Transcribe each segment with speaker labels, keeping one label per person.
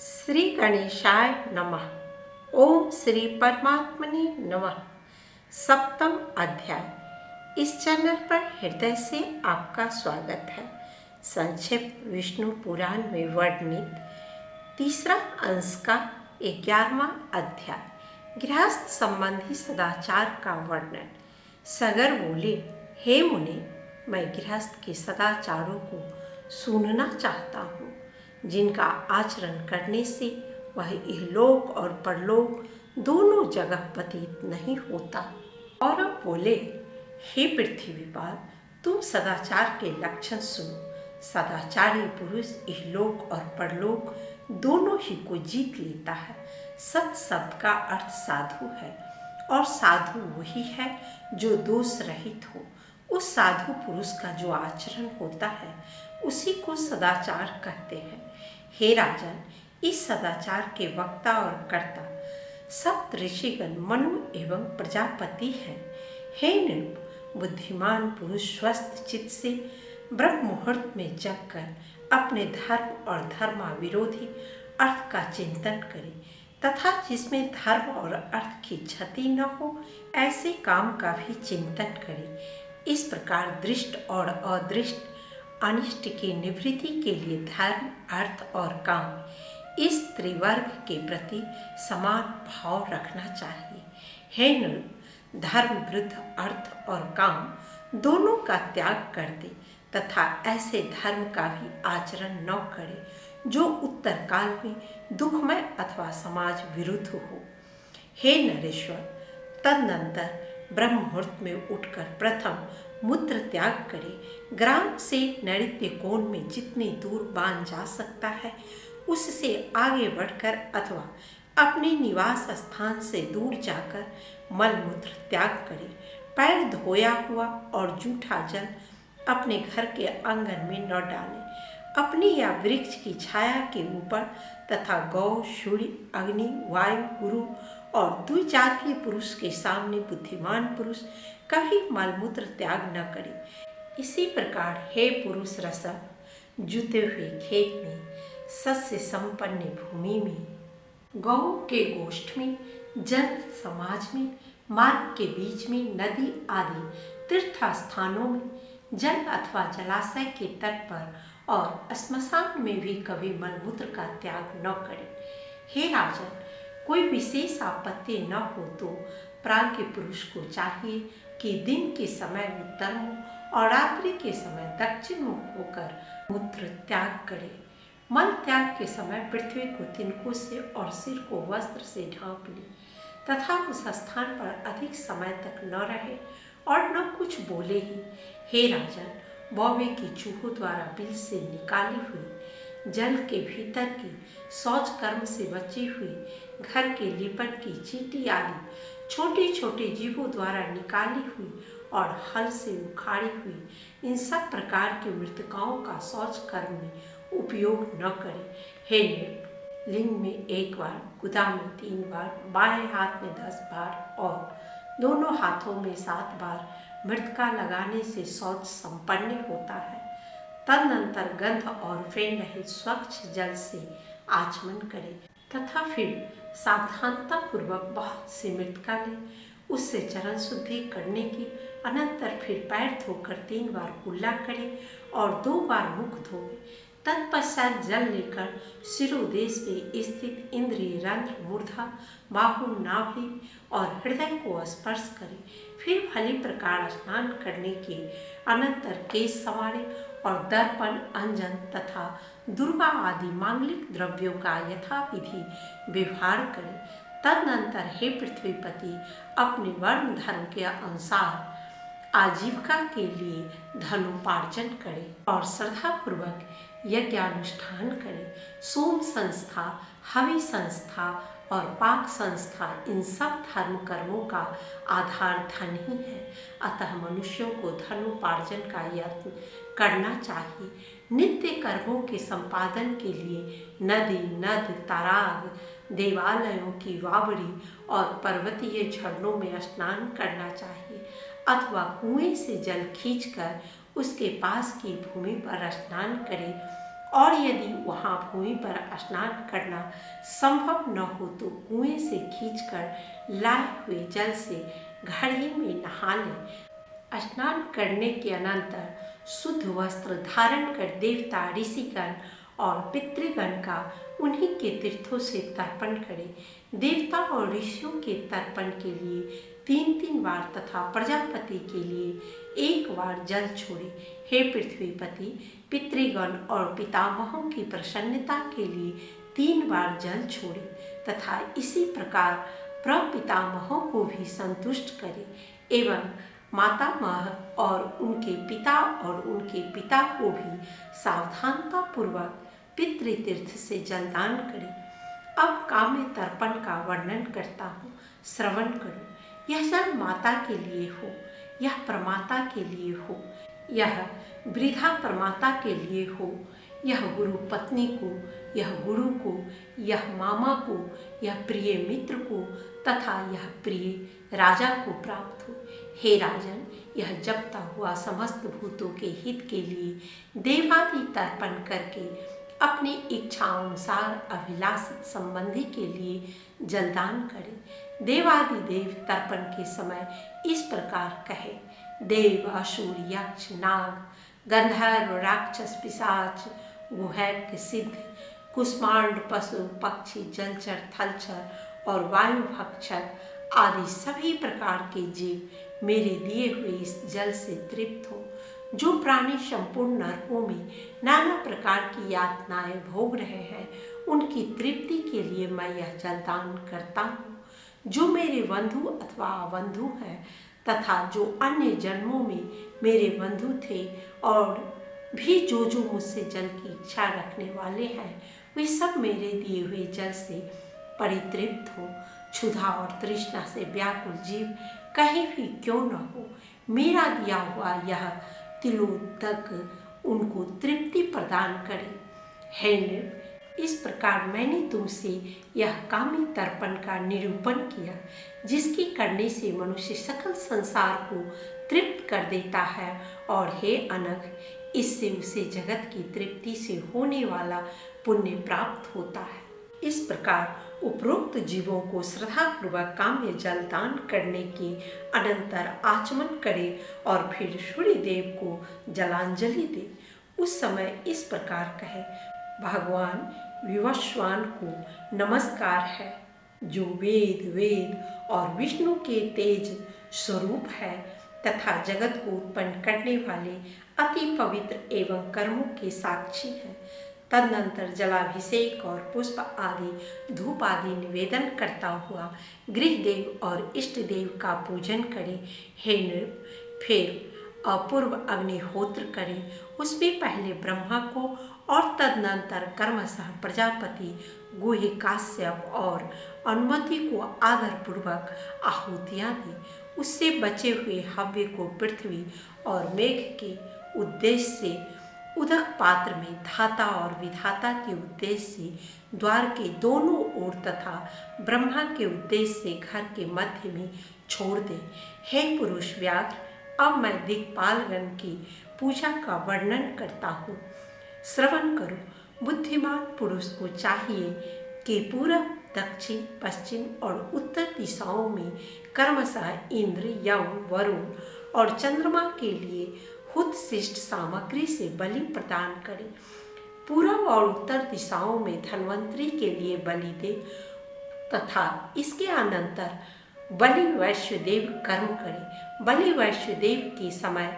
Speaker 1: श्री गणेशाय नमः। ओम श्री परमात्मने नमः। सप्तम अध्याय। इस चैनल पर हृदय से आपका स्वागत है। संक्षिप्त विष्णु पुराण में वर्णित तीसरा अंश का 11वां अध्याय, गृहस्थ संबंधी सदाचार का वर्णन। सगर बोले, हे मुने, मैं गृहस्थ के सदाचारों को सुनना चाहता हूँ, जिनका आचरण करने से वह इहलोक और परलोक दोनों जगह पतित नहीं होता। और अब बोले, हे पृथ्वीपाल, तुम सदाचार के लक्षण सुनो। सदाचारी पुरुष इहलोक और परलोक दोनों ही को जीत लेता है। सत शब्द का अर्थ साधु है, और साधु वही है जो दोष रहित हो। उस साधु पुरुष का जो आचरण होता है उसी को सदाचार कहते हैं। हे राजन, इस सदाचार के वक्ता और कर्ता सप्त ऋषिगण मनु एवं प्रजापति हैं। हे नृप, बुद्धिमान पुरुष स्वस्थ चित्त से ब्रह्म मुहूर्त में जगकर अपने धर्म और धर्मा विरोधी अर्थ का चिंतन करे, तथा जिसमें धर्म और अर्थ की क्षति न हो ऐसे काम का भी चिंतन करे। इस प्रकार दृष्ट और अदृष्ट अनिष्ट की निवृत्ति के लिए धर्म, अर्थ और काम, इस त्रिवर्ग के प्रति समान भाव रखना चाहिए। हे नृप, धर्म विरुद्ध अर्थ और काम दोनों का त्याग कर दे, तथा ऐसे धर्म का भी आचरण न करे जो उत्तर काल में दुखमय अथवा समाज विरुद्ध हो। हे नरेश्वर, तदनंतर ब्रह्म मुहूर्त में उठकर प्रथम मूत्र त्याग करे। ग्राम से नैऋत्य कोण में जितनी दूर बांध जा सकता है उससे आगे बढ़कर अथवा अपने निवास स्थान से दूर जाकर मल मूत्र त्याग करे। पैर धोया हुआ और जूठा जल अपने घर के आंगन में न डालें। अपनी या वृक्ष की छाया के ऊपर तथा गौ, सूर्य, अग्नि, वायु, गुरु और द्विजातीय पुरुष के सामने बुद्धिमान पुरुष कभी मलमूत्र त्याग न करे। इसी प्रकार हे पुरुष रसक, जुते हुए खेत में, सस्य संपन्न भूमि में, गौ के गोष्ठ में, जन समाज में, मार्ग के बीच में, नदी आदि तीर्थ स्थानों में, जल अथवा जलाशय के तट पर और श्मशान में भी कभी मलमूत्र का त्याग न करें। हे राजन, कोई विशेष आपत्ति न हो तो प्राज्ञ पुरुष को चाहिए कि दिन के समय उत्तर मुख और रात्रि के समय दक्षिण मुख होकर मूत्र त्याग करे। मल त्याग के समय पृथ्वी को तिनकों से और सिर को वस्त्र से ढांप ले, तथा उस स्थान पर अधिक समय तक न रहे और न कुछ बोले ही। हे राजन, बौवे की चूहों द्वारा बिल से निकाली हुई, जल के भीतर की शौच कर्म से बची हुई, घर के लिपट की चींटी आदि छोटे छोटे जीवों द्वारा निकाली हुई और हल से उखाड़ी हुई, इन सब प्रकार की मृतकाओं का शौच कर्म में उपयोग न करें। हे नृप, लिंग में 1 बार, गुदा में 3 बार, बाएं हाथ में 10 बार और दोनों हाथों में 7 बार मृतका लगाने से शौच संपन्न होता है। तदनंतर गंध और फेन रहित स्वच्छ जल से आचमन करे, तथा फिर सावधानता पूर्वक बहुत से मृतका ले, उससे चरण शुद्धि करने की अनंतर फिर पैर धोकर 3 बार कुल्ला करे और 2 बार मुख धोए। तत्पश्चात जल लेकर शिरोदेश पे स्थित इंद्रिय रंध्र, मूर्धा, बाहु, नाभि और हृदय को स्पर्श करे। फिर भली प्रकार स्नान करने के अनंतर केश संवारे और दर्पण, अंजन तथा दुर्वा आदि मांगलिक द्रव्यों का यथाविधि व्यवहार करे। तदनंतर हे पृथ्वीपति, अपने वर्ण धर्म के अनुसार आजीविका के लिए धनोपार्जन करे और श्रद्धापूर्वक यज्ञानुष्ठान करे। सोम संस्था, हवि संस्था और पाक संस्था, इन सब धर्म कर्मों का आधार धन ही है। अतः मनुष्यों को धनोपार्जन का यत्न करना चाहिए। नित्य कर्मों के संपादन के लिए नदी, नद, ताराग, देवालयों की वावड़ी और पर्वतीय झरनों में स्नान करना चाहिए, अथवा कुएं से जल खींचकर उसके पास की भूमि पर स्नान करे और यदि वहाँ भूमि पर स्नान करना संभव न हो तो कुएं से खींचकर लाए हुए जल से घड़े में नहा लें। स्नान करने के अनंतर शुद्ध वस्त्र धारण कर देवता, ऋषिगण और पितृगण का उन्हीं के तीर्थों से तर्पण करें। देवता और ऋषियों के तर्पण के लिए 3 बार तथा प्रजापति के लिए 1 बार जल छोड़े। हे पृथ्वीपति, पितृगण और पितामहों की प्रसन्नता के लिए 3 बार जल छोड़े तथा इसी प्रकार प्रपितामहों को भी संतुष्ट करे एवं मातामह और उनके पिता और उनके पिता को भी सावधानता पूर्वक पितृतीर्थ से जलदान करें। अब काम्य तर्पण का वर्णन करता हूँ, श्रवण करो। यह जल माता के लिए हो, यह प्रमाता के लिए हो, यह वृद्धा प्रमाता के लिए हो, यह गुरु पत्नी को, यह गुरु को, यह मामा को, यह प्रिय मित्र को तथा यह प्रिय राजा को प्राप्त हो। हे राजन, यह जपता हुआ समस्त भूतों के हित के लिए देवादि तर्पण करके अपनी इच्छानुसार अभिलाषित संबंधी के लिए जलदान करें। देवादि देव तर्पण के समय इस प्रकार कहे, देव, असुर, यक्ष, नाग, गंधर्व, राक्षस, पिशाच, गुहैक्य, सिद्ध, कुष्मांड, पशु, पक्षी, जलचर, थलचर और वायु भक्षक आदि सभी प्रकार के जीव मेरे दिए हुए इस जल से तृप्त हो। जो प्राणी संपूर्ण नरकों में नाना प्रकार की यातनाएं भोग रहे हैं, उनकी तृप्ति के लिए मैं यह जलदान करता हूँ। जो मेरे बंधु अथवा अबंधु हैं तथा जो अन्य जन्मों में मेरे बंधु थे और भी जो मुझसे जल की इच्छा रखने वाले हैं, वे सब मेरे दिए हुए जल से परितृप्त हो। क्षुधा और तृष्णा से व्याकुल जीव कहीं भी क्यों न हो, मेरा दिया हुआ यह तिलोदक उनको तृप्ति प्रदान करे। हे नृप, इस प्रकार मैंने तुमसे यह कामी तर्पण का निरूपण किया, जिसकी करने से मनुष्य सकल संसार को तृप्त कर देता है। और हे अनघ, इससे उसे जगत की तृप्ति से होने वाला पुण्य प्राप्त होता है। इस प्रकार उपरोक्त जीवों को श्रद्धापूर्वक काम्य जलदान करने के अनंतर आचमन करे और फिर सूर्य देव को जलांजलि दे। उस समय इस प्रकार कहे, भगवान विवस्वान को नमस्कार है, जो वेद और विष्णु के तेज स्वरूप है तथा जगत को उत्पन्न करने वाले अति पवित्र एवं कर्मों के साक्षी है। तदनंतर जलाभिषेक और पुष्प आदि धूप आदि निवेदन करता हुआ गृह देव और इष्ट देव का पूजन करे। हे नृप, फिर अपूर्व अग्निहोत्र करे। उसमें पहले ब्रह्मा को और तदनंतर कर्मशः प्रजापति, गुह, काश्यप और अनुमति को आदरपूर्वक आहुतियाँ दे। उससे बचे हुए हव्य को पृथ्वी और मेघ के उद्देश्य से उदक पात्र में धाता और विधाता के उद्देश्य से द्वार के दोनों ओर तथा ब्रह्मा के उद्देश्य से घर के मध्य में छोड़ दे। हे पुरुष व्याघ्र, अब मैं दिक्पालगण की पूजा का वर्णन करता हूँ, श्रवण करो। बुद्धिमान पुरुष को चाहिए कि पूरब, दक्षिण, पश्चिम और उत्तर दिशाओं में कर्मशः इंद्र, यम, वरुण और चंद्रमा के लिए हुत शिष्ट सामग्री से बलि प्रदान करे। पूर्व और उत्तर दिशाओं में धन्वंतरी के लिए बलि दे तथा इसके अनंतर बलि वैश्वदेव कर्म करे। बलि वैश्वदेव के समय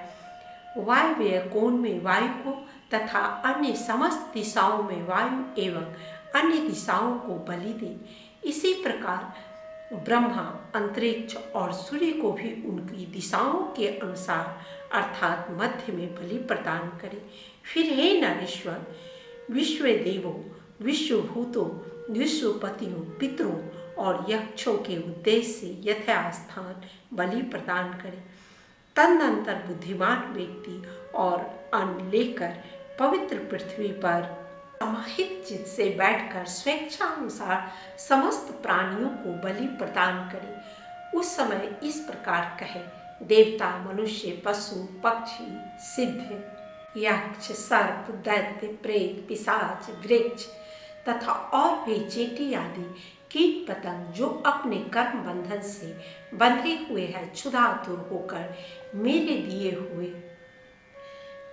Speaker 1: वायव्य कोण में वायु को तथा अन्य समस्त दिशाओं में वायु एवं अन्य दिशाओं को बलि दे। इसी प्रकार ब्रह्मा, अंतरिक्ष और सूर्य को भी उनकी दिशाओं के अनुसार अर्थात मध्य में बलि प्रदान करे। फिर हे नरेश्वर, विश्व देवों, विश्वभूतों, विश्वपतियों, पितरों और यक्षों के उद्देश्य से यथास्थान बलि प्रदान करे। तदनंतर बुद्धिमान व्यक्ति और अन्न लेकर पवित्र पृथ्वी पर समाहित चित्त से बैठकर स्वेच्छानुसार समस्त प्राणियों को बलि प्रदान करे। उस समय इस प्रकार कहे, देवता, मनुष्य, पशु, पक्षी, सिद्ध, यक्ष, सर्प, दैत्य, प्रेत, पिशाच, वृक्ष तथा और भी चींटी आदि कीट पतंग जो अपने कर्म बंधन से बंधे हुए हैं, क्षुधातुर होकर मेरे दिए हुए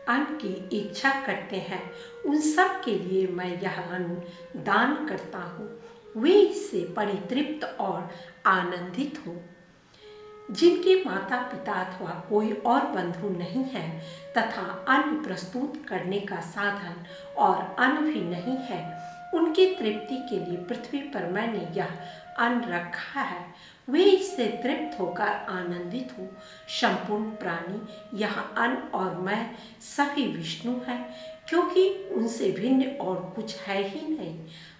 Speaker 1: अन्न की इच्छा करते हैं, उन सब के लिए मैं यह अन्न दान करता हूँ। वे इससे परितृप्त और आनंदित हो। जिनके माता पिता अथवा कोई और बंधु नहीं है तथा अन्न प्रस्तुत करने का साधन और अन्न भी नहीं है, उनकी तृप्ति के लिए पृथ्वी पर मैंने यह अन्न रखा है। वे इससे तृप्त होकर आनंदित हो। संपूर्ण प्राणी, यह अन्न और मैं सभी विष्णु हैं, क्योंकि उनसे भिन्न और कुछ है ही नहीं।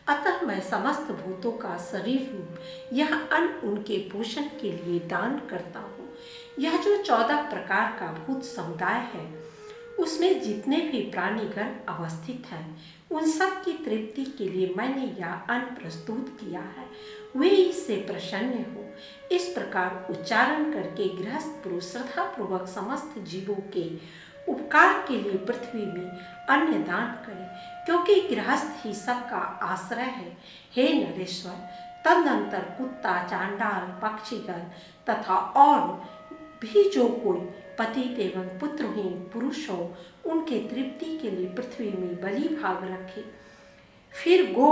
Speaker 1: अतः मैं समस्त भूतों का शरीर रूप यह अन्न उनके पोषण के लिए दान करता हूँ। यह जो 14 प्रकार का भूत समुदाय है, उसमें जितने भी प्राणीगण अवस्थित हैं, उन सब की तृप्ति के लिए मैंने यह अन्न प्रस्तुत किया है। वे इससे प्रसन्न हो। इस प्रकार उच्चारण करके गृहस्थ पुरुष श्रद्धापूर्वक समस्त जीवों के उपकार के लिए पृथ्वी में अन्न दान करे, क्योंकि गृहस्थ ही सबका आश्रय है। हे नरेश्वर, तदनंतर कुत्ता, चांडाल, पक्षीगण तथा और भी जो कोई पतित एवं पुत्रहीन पुरुष हो, उनके तृप्ति के लिए पृथ्वी में बलि भाग रखे। फिर गो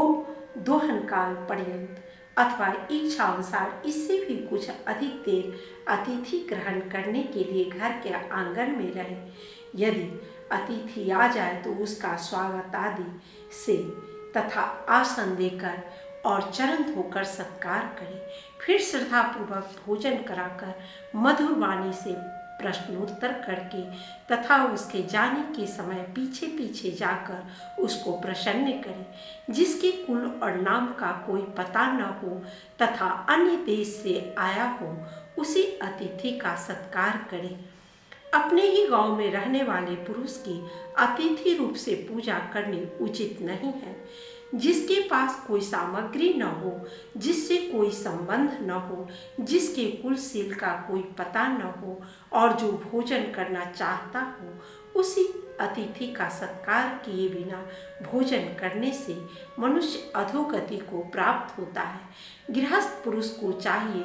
Speaker 1: दोहन काल पर्यंत अथवा इच्छा अनुसार इससे भी कुछ अधिक देर अतिथि ग्रहण करने के लिए घर के आंगन में रहे। यदि अतिथि आ जाए तो उसका स्वागत आदि से तथा आसन देकर और चरण धोकर सत्कार करे। फिर श्रद्धापूर्वक भोजन कराकर मधुर वाणी से प्रश्नोत्तर करके तथा उसके जाने के समय पीछे पीछे जाकर उसको प्रसन्न करे। जिसके कुल और नाम का कोई पता न हो तथा अन्य देश से आया हो, उसी अतिथि का सत्कार करे। अपने ही गांव में रहने वाले पुरुष की अतिथि रूप से पूजा करनी उचित नहीं है। जिसके पास कोई सामग्री न हो, जिससे कोई संबंध न हो, जिसके कुलशील का कोई पता न हो और जो भोजन करना चाहता हो, उसी अतिथि का सत्कार किए बिना भोजन करने से मनुष्य अधोगति को प्राप्त होता है। गृहस्थ पुरुष को चाहिए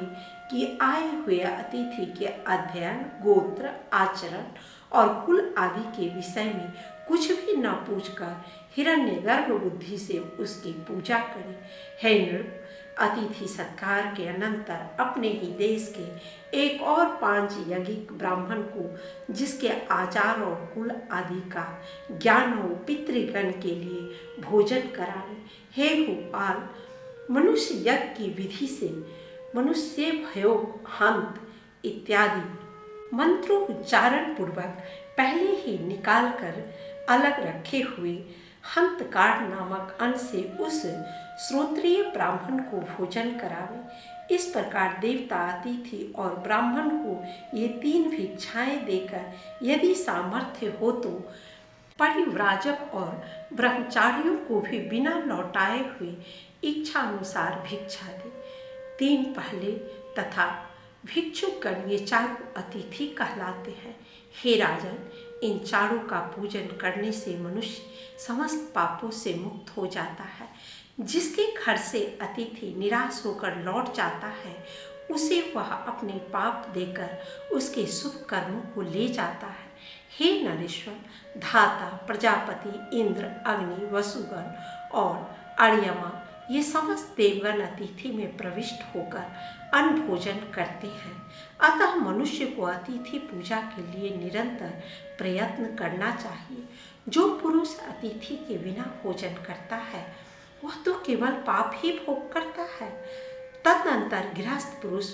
Speaker 1: कि आए हुए अतिथि के अध्ययन, गोत्र, आचरण और कुल आदि के विषय में कुछ भी न पूछकर हिरण्यगर्भ बुद्धि से उसकी पूजा करे। हे नृप, अतिथि सत्कार के अनंतर अपने ही देश के एक और 5 यज्ञिक ब्राह्मण को, जिसके आचार और कुल आदि का ज्ञान हो, पितृगण के लिए भोजन करावे। हे गोपाल, मनुष्य यज्ञ की विधि से मनुष्य भयो हंत इत्यादि मंत्रोच्चारण पूर्वक पहले ही निकाल कर अलग रखे हुए हंतकार्ड नामक अन्न से उस श्रोत्रिय ब्राह्मण को भोजन करावे। इस प्रकार देवता, अतिथि और ब्राह्मण को ये 3 भिक्षाएं देकर यदि सामर्थ्य हो तो परिव्राजक और ब्रह्मचारियों को भी बिना लौटाए हुए इच्छा अनुसार भिक्षा दे। 3 पहले तथा भिक्षुगण ये 4 अतिथि कहलाते हैं। हे राजन, इन चारों का पूजन करने से मनुष्य समस्त पापों से मुक्त हो जाता है। जिसके घर से अतिथि निराश होकर लौट जाता है, उसे वह अपने पाप देकर उसके शुभ कर्मों को ले जाता है। हे नरेश्वर, धाता, प्रजापति, इंद्र, अग्नि, वसुगण और अर्यमा ये समस्त देवगण अतिथि में प्रविष्ट होकर अन्न भोजन करते हैं। अतः मनुष्य को अतिथि पूजा के लिए निरंतर प्रयत्न करना चाहिए। जो पुरुष अतिथि के बिना भोजन करता है, वह तो केवल पाप ही भोग करता है। तदनंतर गृहस्थ पुरुष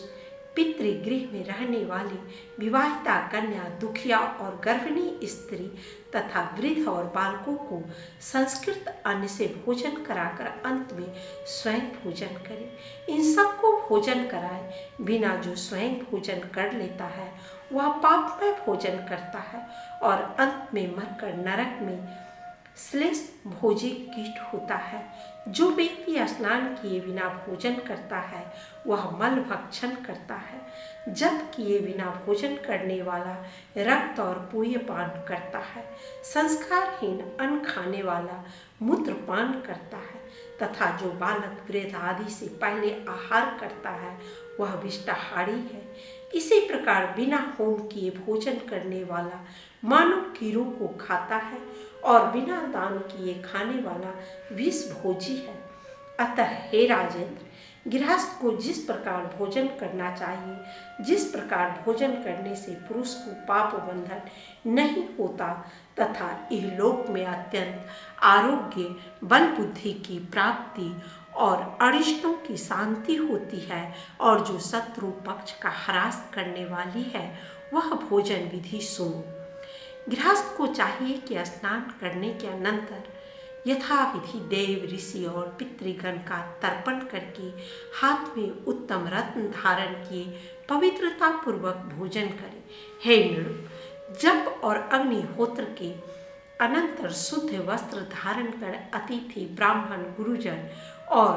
Speaker 1: पितृगृह में रहने वाली विवाहिता कन्या, दुखिया और गर्भिणी स्त्री तथा वृद्ध और बालकों को संस्कृत अन्न से भोजन कराकर अंत में स्वयं भोजन करे। इन सबको भोजन कराए बिना जो स्वयं भोजन कर लेता है, वह पापमय भोजन करता है और अंत में मरकर नरक में श्लेष्ठ भोजी कीट होता है। जो व्यक्ति स्नान किए बिना भोजन करता है वह मल भक्षण करता है, जब किए बिना भोजन करने वाला रक्त और पूय पान करता है। संस्कारहीन अन्न खाने वाला मूत्रपान करता है तथा जो बालक वृद्ध आदि से पहले आहार करता है वह विष्टाहारी है। इसी प्रकार बिना होम किए भोजन करने वाला मानव कीड़ों को खाता है और बिना दान किए खाने वाला विष भोजी है। अतः हे राजेंद्र, गृहस्थ को जिस प्रकार भोजन करना चाहिए, जिस प्रकार भोजन करने से पुरुष को पाप बंधन नहीं होता तथा इहलोक में अत्यंत आरोग्य, बल बुद्धि की प्राप्ति और अरिष्टों की शांति होती है और जो शत्रु पक्ष का ह्रास करने वाली है, वह भोजन विधि सुनो। गृहस्थ को चाहिए कि स्नान करने के अनंतर यथाविधि देव, ऋषि और पितृगण का तर्पण करके हाथ में उत्तम रत्न धारण किए पवित्रता पूर्वक भोजन करें। हे नृप, जप और अग्निहोत्र के अनंतर शुद्ध वस्त्र धारण कर अतिथि, ब्राह्मण, गुरुजन और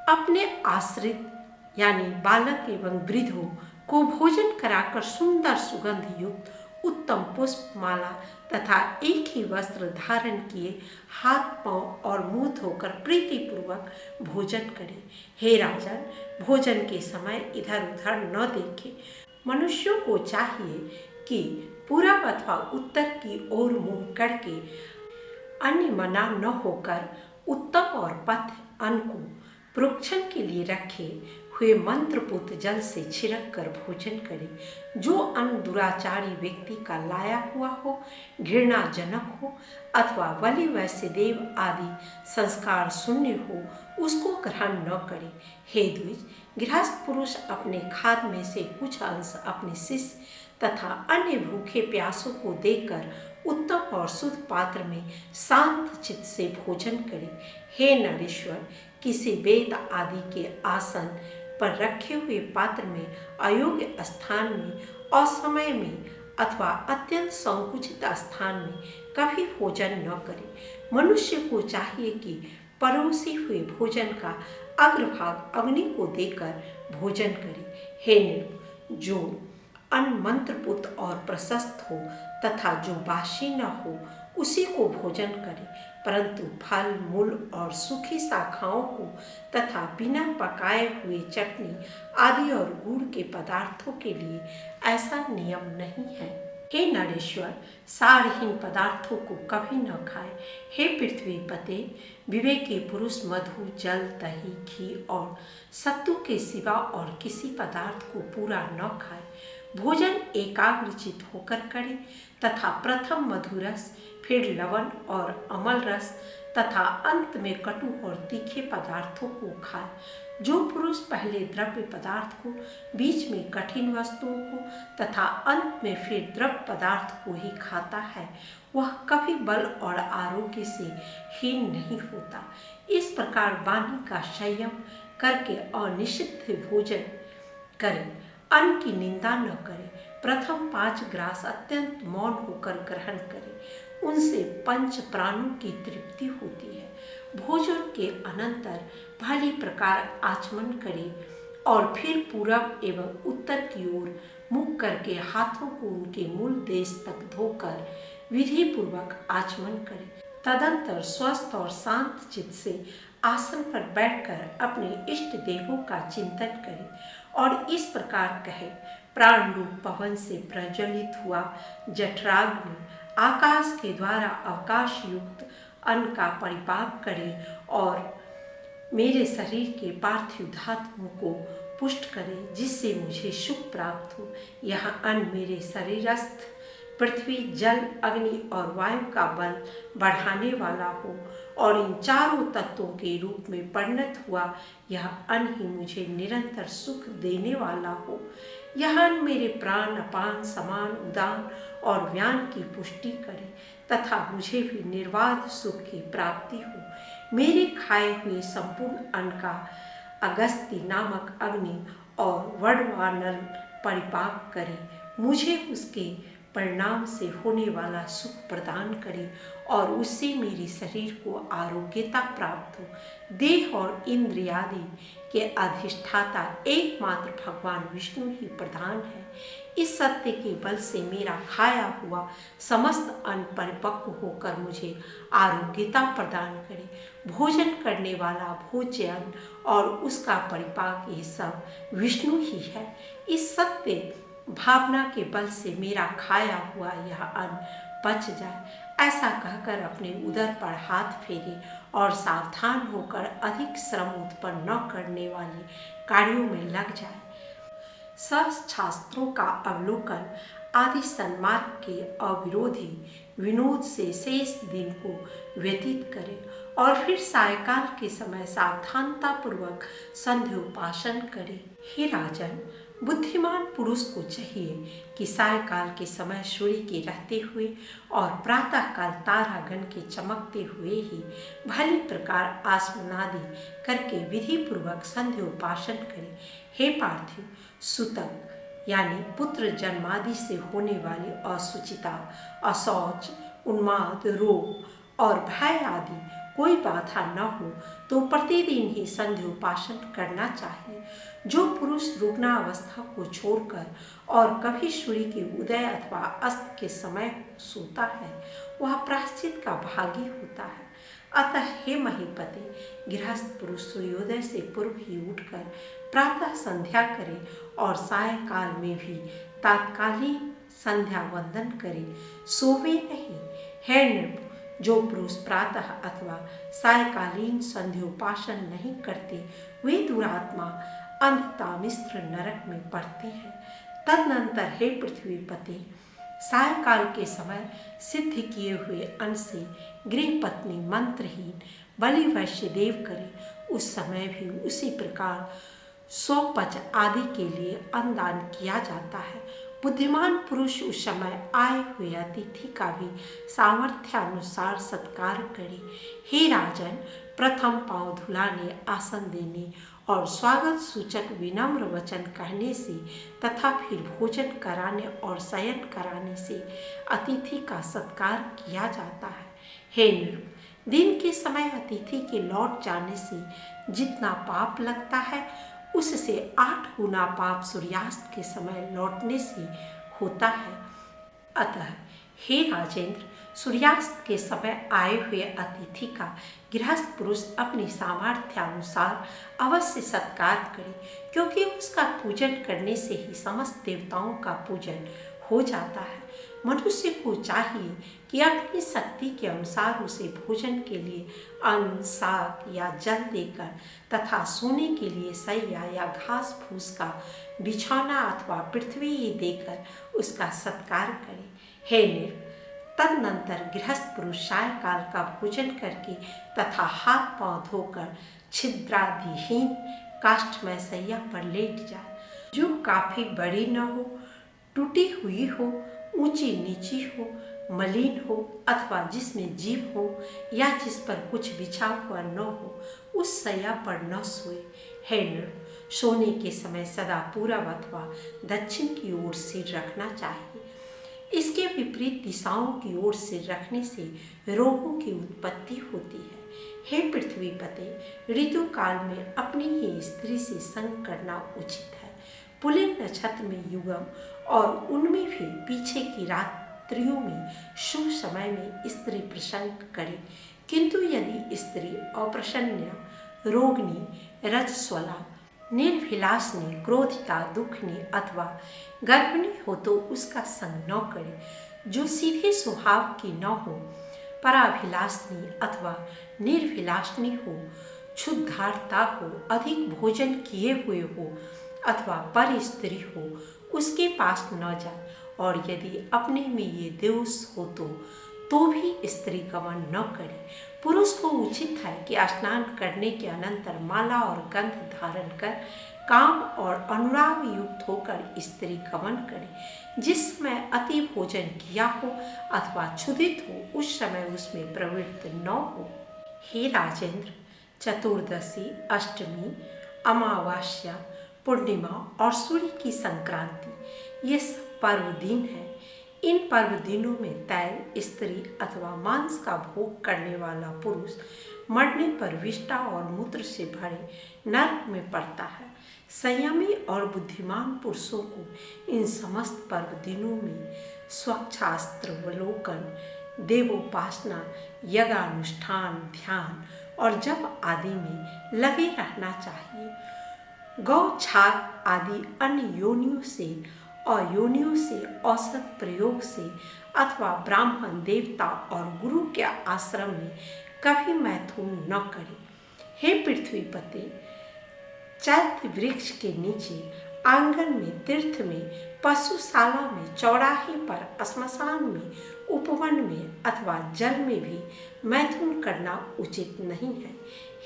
Speaker 1: अपने आश्रित यानी बालक एवं वृद्धों को भोजन कराकर सुंदर सुगंध युक्त उत्तम पुष्प माला तथा एक ही वस्त्र धारण किए हाथ, पांव और मुंह धोकर प्रीतिपूर्वक भोजन करें। हे राजन, भोजन के समय इधर उधर न देखें। मनुष्यों को चाहिए कि पूरब अथवा उत्तर की ओर मुंह करके अन्य मना न होकर उत्तम और पथ्य अन्न को प्रोक्षण के लिए रखे हुए मंत्रपूत जल से छिड़क कर भोजन करें। जो अन्न दुराचारी व्यक्ति का लाया हुआ हो, घृणाजनक हो अथवा बलि वैश्यदेव आदि संस्कार शून्य हो, उसको ग्रहण न करे। हे द्विज, गृहस्थ पुरुष अपने खाद में से कुछ अंश अपने शिष्य तथा अन्य भूखे प्यासों को देकर उत्तम और शुद्ध पात्र में शांत चित्त से भोजन करे। हे नरेश्वर, किसी वेद आदि के आसन पर रखे हुए पात्र में, अयोग्य स्थान में, असमय में अथवा अत्यंत संकुचित स्थान में कभी भोजन न करे। मनुष्य को चाहिए कि परोसे हुए भोजन का अग्रभाग अग्नि को देकर भोजन करे। हे नृप, जो अन्न मंत्रपुत और प्रशस्त हो तथा जो बासी न हो, उसी को भोजन करे, परंतु फल, मूल और सूखी शाखाओं को तथा बिना पकाए हुए चटनी आदि और गुड़ के पदार्थों के लिए ऐसा नियम नहीं है। हे नरेश्वर, सारहीन पदार्थों को कभी न खाए। हे पृथ्वी पते, विवेकी पुरुष मधु, जल, दही, घी और सत्तू के सिवा और किसी पदार्थ को पूरा न खाए। भोजन एकाग्रचित होकर करे तथा प्रथम मधुरस, फिर लवण और अमल रस तथा अंत में कटु और तीखे पदार्थों को खाए। जो पुरुष पहले द्रव्य पदार्थ को, बीच में कठिन वस्तुओं को तथा अंत में फिर द्रव्य पदार्थ को ही खाता है, वह कभी बल और आरोग्य से हीन नहीं होता। इस प्रकार वाणी का संयम करके अनिषिद्ध भोजन करे, अन्न की निंदा न करे। प्रथम 5 ग्रास अत्यंत मौन होकर ग्रहण करे, उनसे पंच प्राणों की तृप्ति होती है। भोजन के अनंतर भली प्रकार आचमन करे और फिर पूरब एवं उत्तर की ओर मुख करके हाथों को उनके मूल देश तक धोकर विधि पूर्वक आचमन करे। तदंतर स्वस्थ और शांत चित्त से आसन पर बैठकर अपने इष्ट देवों का चिंतन करे और इस प्रकार कहे, प्राण रूप पवन से प्रज्वलित हुआ जठराग्नि आकाश के द्वारा अवकाश युक्त अन्न का परिपाक करे और मेरे शरीर के पार्थिव धातुओं को पुष्ट करे, जिससे मुझे सुख प्राप्त हो। यह अन्न मेरे शरीरस्थ पृथ्वी, जल, अग्नि और वायु का बल बढ़ाने वाला हो और इन चारों तत्वों के रूप में परिणत हुआ यह अन्न ही मुझे निरंतर सुख देने वाला हो। यह अन्न मेरे प्राण, अपान, समान, उदान और व्यान की पुष्टि करे तथा मुझे भी निर्वाध सुख की प्राप्ति हो। मेरे खाए हुए संपूर्ण अन्न का अगस्ती नामक अग्नि और वडवानल परिपाक करे, मुझे उसके परिणाम से होने वाला सुख प्रदान करे और उससे मेरे शरीर को आरोग्यता प्राप्त हो। देह और इंद्रियादि के अधिष्ठाता एकमात्र भगवान विष्णु ही प्रधान है। इस सत्य के बल से मेरा खाया हुआ समस्त अन्न परिपक्व होकर मुझे आरोग्यता प्रदान करे। भोजन करने वाला भोज्य अन्न और उसका परिपाक ये सब विष्णु ही है। इस सत्य भावना के बल से मेरा खाया हुआ यह अन्न पच जाए, ऐसा कहकर अपने उदर पर हाथ फेरे और सावधान होकर अधिक श्रम उत्पन्न न करने वाले कार्यों में लग जाए। शास्त्रों का अवलोकन आदि सन्मार्ग के अविरोधी विनोद से शेष दिन को व्यतीत करे और फिर सायकाल के समय सावधानता पूर्वक संध्योपासन करे। हे राजन, बुद्धिमान पुरुष को चाहिए कि सायकाल के समय सूर्य के रहते हुए और प्रातःकाल तारागण के चमकते हुए ही भली प्रकार आसमनादि करके विधि पूर्वक संध्योपासन करे। हे पार्थिव, सूतक यानी पुत्र जन्मादि से होने वाली असुचिता, अशौच, उन्माद, रोग और भय आदि कोई बाधा न हो तो प्रतिदिन ही संध्योपासन करना चाहिए। जो पुरुष रुग्णावस्था को छोड़कर और कभी सूर्य के उदय अथवा अस्त के समय सोता है वह प्रायश्चित का भागी होता है। अतः हे महीपते, गृहस्थ पुरुष सूर्योदय से पूर्व ही उठकर प्रातः संध्या करे और सायकाल में भी तात्कालिक संध्या वंदन करे, सोवे नहीं। हे नृप, जो पुरुष प्रातः अथवा सायकालीन संध्योपासन नहीं करते वे दुरात्मा अंधतामिस्र नरक में पड़ते हैं। तदनंतर हे पृथ्वीपते, सायकाल के समय सिद्ध किए हुए अन्न से गृह पत्नी मंत्रहीन बलि वैश्य देव करे। उस समय भी उसी प्रकार स्वपच आदि के लिए अन्नदान किया जाता है। बुद्धिमान पुरुष उस समय आए हुए अतिथि का भी सामर्थ्यानुसार सत्कार करे। हे राजन, प्रथम पांव धुलाने, आसन देने और स्वागत सूचक विनम्र वचन कहने से तथा फिर भोजन कराने और शयन कराने से अतिथि का सत्कार किया जाता है। हे नृप, दिन के समय अतिथि के लौट जाने से जितना पाप लगता है उससे 8 गुना पाप सूर्यास्त के समय लौटने से होता है। अतः हे राजेंद्र, सूर्यास्त के समय आए हुए अतिथि का गृहस्थ पुरुष अपनी सामर्थ्यानुसार अवश्य सत्कार करे, क्योंकि उसका पूजन करने से ही समस्त देवताओं का पूजन हो जाता है। मनुष्य को चाहिए कि अपनी शक्ति के अनुसार उसे भोजन के लिए अन्न, शाक या जल देकर तथा सोने के लिए शैया या घास फूस का बिछौना अथवा पृथ्वी ही देकर उसका सत्कार करे। हे नृप, तदनंतर गृहस्थ पुरुष सायकाल का भोजन करके तथा हाथ पांव धोकर छिद्रादिहीन काष्ठमय शैया पर लेट जाए, जो काफी बड़ी न हो, टूटी हुई हो, ऊंची नीची हो, मलिन हो अथवा जिसमें जीव हो या जिस पर कुछ बिछा हुआ न हो, उस शैया पर न सोए। हे नृप, सोने के समय सदा पूरब अथवा दक्षिण की ओर सिर रखना चाहिए। इसके विपरीत दिशाओं की ओर सिर रखने से रोगों की उत्पत्ति होती है। हे पृथ्वीपते, ऋतु काल में अपनी ही स्त्री से संग करना उचित है। पुलिंग नक्षत्र में युगम और उनमें भी पीछे की रात्रियों में शुभ समय में स्त्री प्रसंग करे, किंतु यदि स्त्री अप्रसन्न, रोगनी, रजस्वला, निर्भिलाषनी, क्रोधिता, दुखनी अथवा गर्भिणी हो तो उसका संग न करे। जो सीधे स्वभाव की न हो, पराभिलाषनी अथवा निर्भिलाषनी हो, क्षुद्धार्ता हो, अधिक भोजन किए हुए हो अथवा पर स्त्री हो, उसके पास न जाए। और यदि अपने में ये दोष हो तो भी स्त्री गमन न करे। पुरुष को उचित है कि स्नान करने के अनंतर माला और गंध धारण कर काम और अनुराग युक्त होकर स्त्री गमन करे। जिस समय अति भोजन किया हो अथवा क्षुधित हो उस समय उसमें प्रवृत्त न हो। हे राजेंद्र, चतुर्दशी, अष्टमी, अमावास्या, पूर्णिमा और सूर्य की संक्रांति ये सब पर्व दिन है। इन पर्व दिनों में तैल, स्त्री अथवा मांस का भोग करने वाला पुरुष मरने पर विष्ठा और मूत्र से भरे नरक में पड़ता है। संयमी और बुद्धिमान पुरुषों को इन समस्त पर्व दिनों में स्वच्छास्त्रावलोकन, देवोपासना, यज्ञानुष्ठान, ध्यान और जप आदि में लगे रहना चाहिए। गौ, छाग आदि अन्य योनियों से और योनियों से औसत प्रयोग से अथवा ब्राह्मण, देवता और गुरु के आश्रम में कभी मैथुन न करें। हे पृथ्वीपते, चैत्य वृक्ष के नीचे, आंगन में, तीर्थ में, पशुशाला में, चौराहे पर, श्मशान में, उपवन में अथवा जल में भी मैथुन करना उचित नहीं है।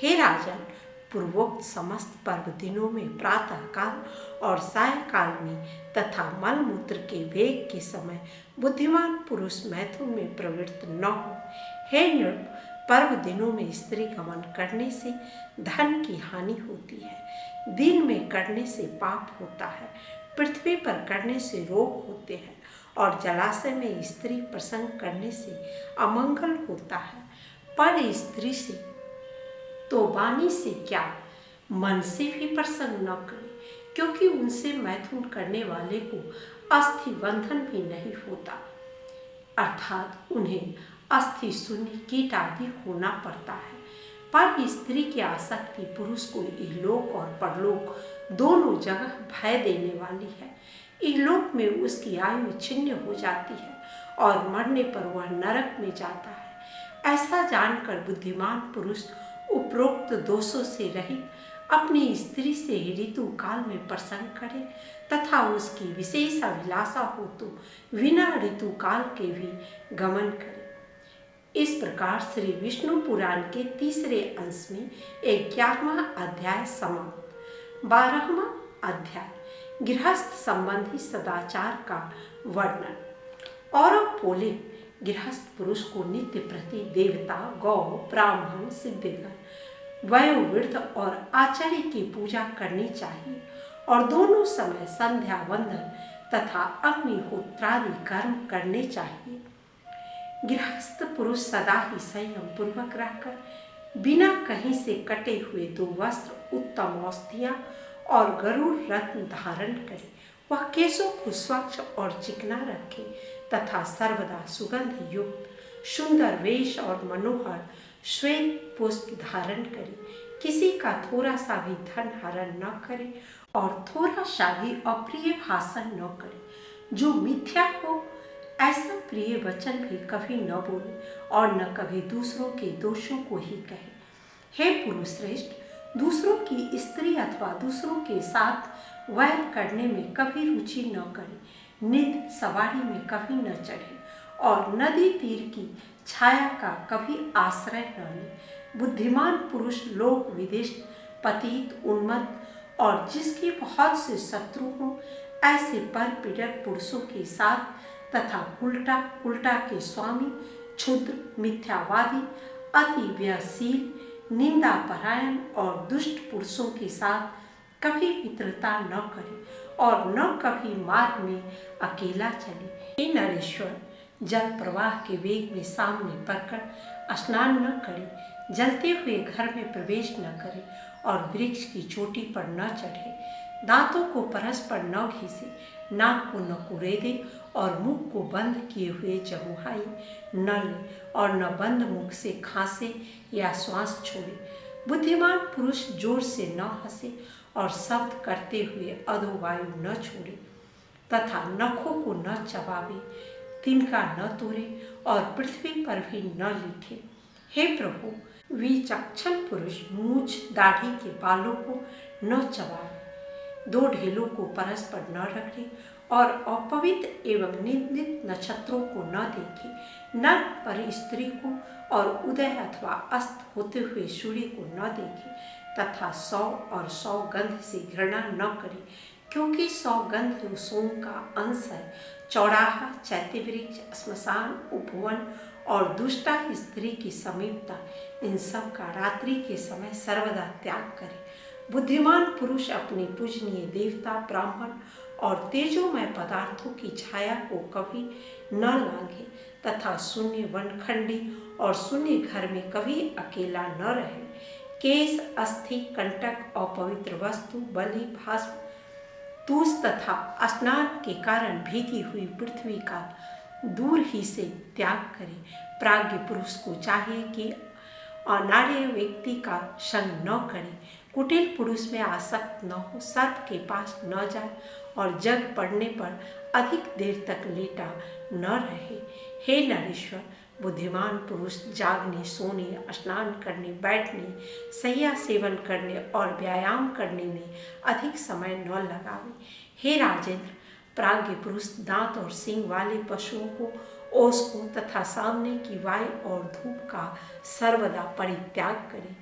Speaker 1: हे राजन, पूर्वोक्त समस्त पर्व दिनों में प्रातः काल और सायंकाल में तथा मलमूत्र के वेग के समय बुद्धिमान पुरुष मैथुन में प्रवृत्त न हो। हे नृप, पर्व दिनों में स्त्री गमन करने से धन की हानि होती है, दिन में करने से पाप होता है, पृथ्वी पर करने से रोग होते हैं और जलाशय में स्त्री प्रसंग करने से अमंगल होता है। पर स्त्री से तो वाणी से क्या, मन से भी प्रसंग न करे, क्योंकि उनसे मैथुन करने वाले को अस्थि बंधन भी नहीं होता, अर्थात उन्हें अस्थि शून्य कीट आदि होना पड़ता है। पर स्त्री की आसक्ति पुरुष को इहलोक और परलोक दोनों जगह भय देने वाली है। इहलोक में उसकी आयु छिन्न हो जाती है और मरने पर वह नरक में जाता है। ऐसा जानकर बुद्धिमान पुरुष उपरोक्त दोषों से रहित अपनी स्त्री से ऋतु काल में प्रसंग करे तथा उसकी विशेष अभिलाषा हो तो बिना ऋतु काल के भी गमन करे। इस प्रकार श्री विष्णु पुराण के तीसरे अंश में 11वां अध्याय समाप्त। 12वां अध्याय गृहस्थ संबंधी सदाचार का वर्णन। और बोले, गृहस्थ पुरुष को नित्य प्रति देवता, गौ, ब्राह्मण, सिद्धगण, वयोवृद्ध और आचार्य की पूजा करनी चाहिए और दोनों समय संध्या वंदन तथा अग्निहोत्रादि कर्म करने चाहिए। गृहस्थ पुरुष सदा ही संयम पूर्वक रहकर बिना कहीं से कटे हुए 2 वस्त्र, उत्तम औषधियां और गरुड़ रत्न धारण करे। वह केशों को स्वच्छ और चिकना रखे तथा सर्वदा सुगंध युक्त सुंदर वेश और मनोहर श्वेत पुष्प धारण करे। किसी का थोड़ा सा भी धन हरण न करे और थोड़ा सा भी अप्रिय भाषण न करे। जो मिथ्या हो ऐसा प्रिय वचन भी कभी न बोले और न कभी दूसरों के दोषों को ही कहे। हे पुरुष श्रेष्ठ, दूसरों की स्त्री अथवा दूसरों के साथ वैर करने में कभी रुचि न करे। नित्य सवारी में कभी न चढ़े और नदी तीर की छाया का कभी आश्रय न ले। बुद्धिमान पुरुष लोक विदिष्ट, पतित, उन्मत्त और जिसके बहुत से शत्रु हों ऐसे पर पीड़क पुरुषों के साथ तथा उल्टा के स्वामी, क्षुद्र, मिथ्यावादी, अति व्ययशील, निंदा परायण और दुष्ट पुरुषों के साथ कभी मित्रता न करे और न कभी मार्ग में अकेला चले। हे नरेश्वर, जल प्रवाह के वेग में सामने पड़कर स्नान न करे, जलते हुए घर में प्रवेश न करे और वृक्ष की चोटी पर न चढ़े, दांतों को परस्पर न घिसे, नाक को न कुरेदे और मुख को बंद किए हुए जमुहाई न ले और न बंद मुख से खांसे या श्वास छोड़े। बुद्धिमान पुरुष जोर से न हंसे और शब्द करते हुए अधोवायु न छोड़े तथा नखों को न चबावे, तिनका न तोड़े और पृथ्वी पर भी न लिखे। हे प्रभु, विचक्षण पुरुष मूछ दाढ़ी के बालों को न चबावे, 2 ढेलों को परस्पर न रखे और अपवित्र एवं निंदित नक्षत्रों को न देखे, नर पर स्त्री को और उदय अथवा अस्त होते हुए सूर्य को न देखे तथा 100 और 100 गंध से घृणा न करे, क्योंकि 100 गंध सोम का अंश है। चौराहा, चैत्य वृक्ष, श्मशान, उपवन और दुष्टा स्त्री की समीपता, इन सब का रात्रि के समय सर्वदा त्याग करे। बुद्धिमान पुरुष अपने पूजनीय देवता, ब्राह्मण और तेजोमय पदार्थों की छाया को कभी न लांघे तथा शून्य वनखंडी और शून्य घर में कभी अकेला न रहे। केश, अस्थि, कंटक, अपवित्र वस्तु, बलि, भस्म, तूष तथा स्नान के कारण भीगी हुई पृथ्वी का दूर ही से त्याग करे। प्राज्ञ पुरुष को चाहिए कि अनार्य व्यक्ति का संग न करे, कुटिल पुरुष में आसक्त न हो, सर्प के पास न जाए और जग पड़ने पर अधिक देर तक लेटा न रहे। हे नरेश्वर, बुद्धिमान पुरुष जागने, सोने, स्नान करने, बैठने, शैया सेवन करने और व्यायाम करने में अधिक समय न लगावे। हे राजेंद्र, प्राज्ञ पुरुष दांत और सींग वाले पशुओं को, ओस को तथा सामने की वायु और धूप का सर्वदा परित्याग करे।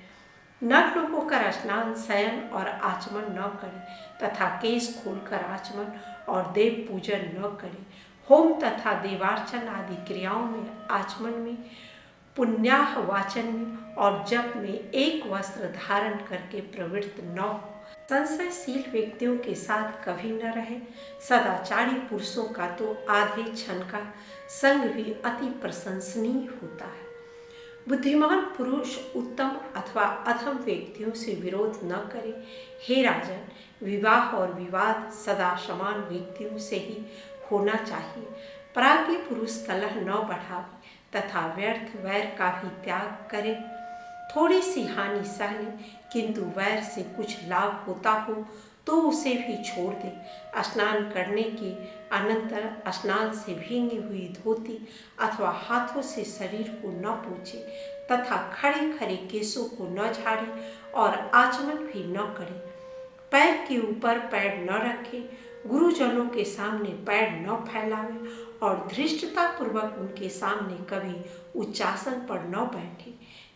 Speaker 1: नग्न होकर स्नान, शयन और आचमन न करे तथा केश खोलकर आचमन और देव पूजन न करे। होम तथा देवार्चन आदि क्रियाओं में, आचमन में, पुण्याह वाचन में और जप में एक वस्त्र धारण करके प्रवृत्त न हो। संशयशील व्यक्तियों के साथ कभी न रहे। सदाचारी पुरुषों का तो आधे क्षण का संग भी अति प्रशंसनीय होता है। बुद्धिमान पुरुष उत्तम अथवा अधम व्यक्तियों से विरोध न करे। हे राजन, विवाह और विवाद सदा समान व्यक्तियों से ही होना चाहिए। प्राज्ञ पुरुष कलह न बढ़ावे तथा व्यर्थ वैर का भी त्याग करे। थोड़ी सी हानि सह ले, किंतु वैर से कुछ लाभ होता हो तो उसे भी छोड़ दे। स्नान करने के अनंतर स्नान से भींगी हुई धोती अथवा हाथों से शरीर को न पोंछे तथा खड़े खड़े केशों को न झाड़े और आचमन भी न करे। पैर के ऊपर पैर न रखे, गुरुजनों के सामने पैर न फैलावे और धृष्टता पूर्वक उनके सामने कभी उच्चासन पर न बैठे।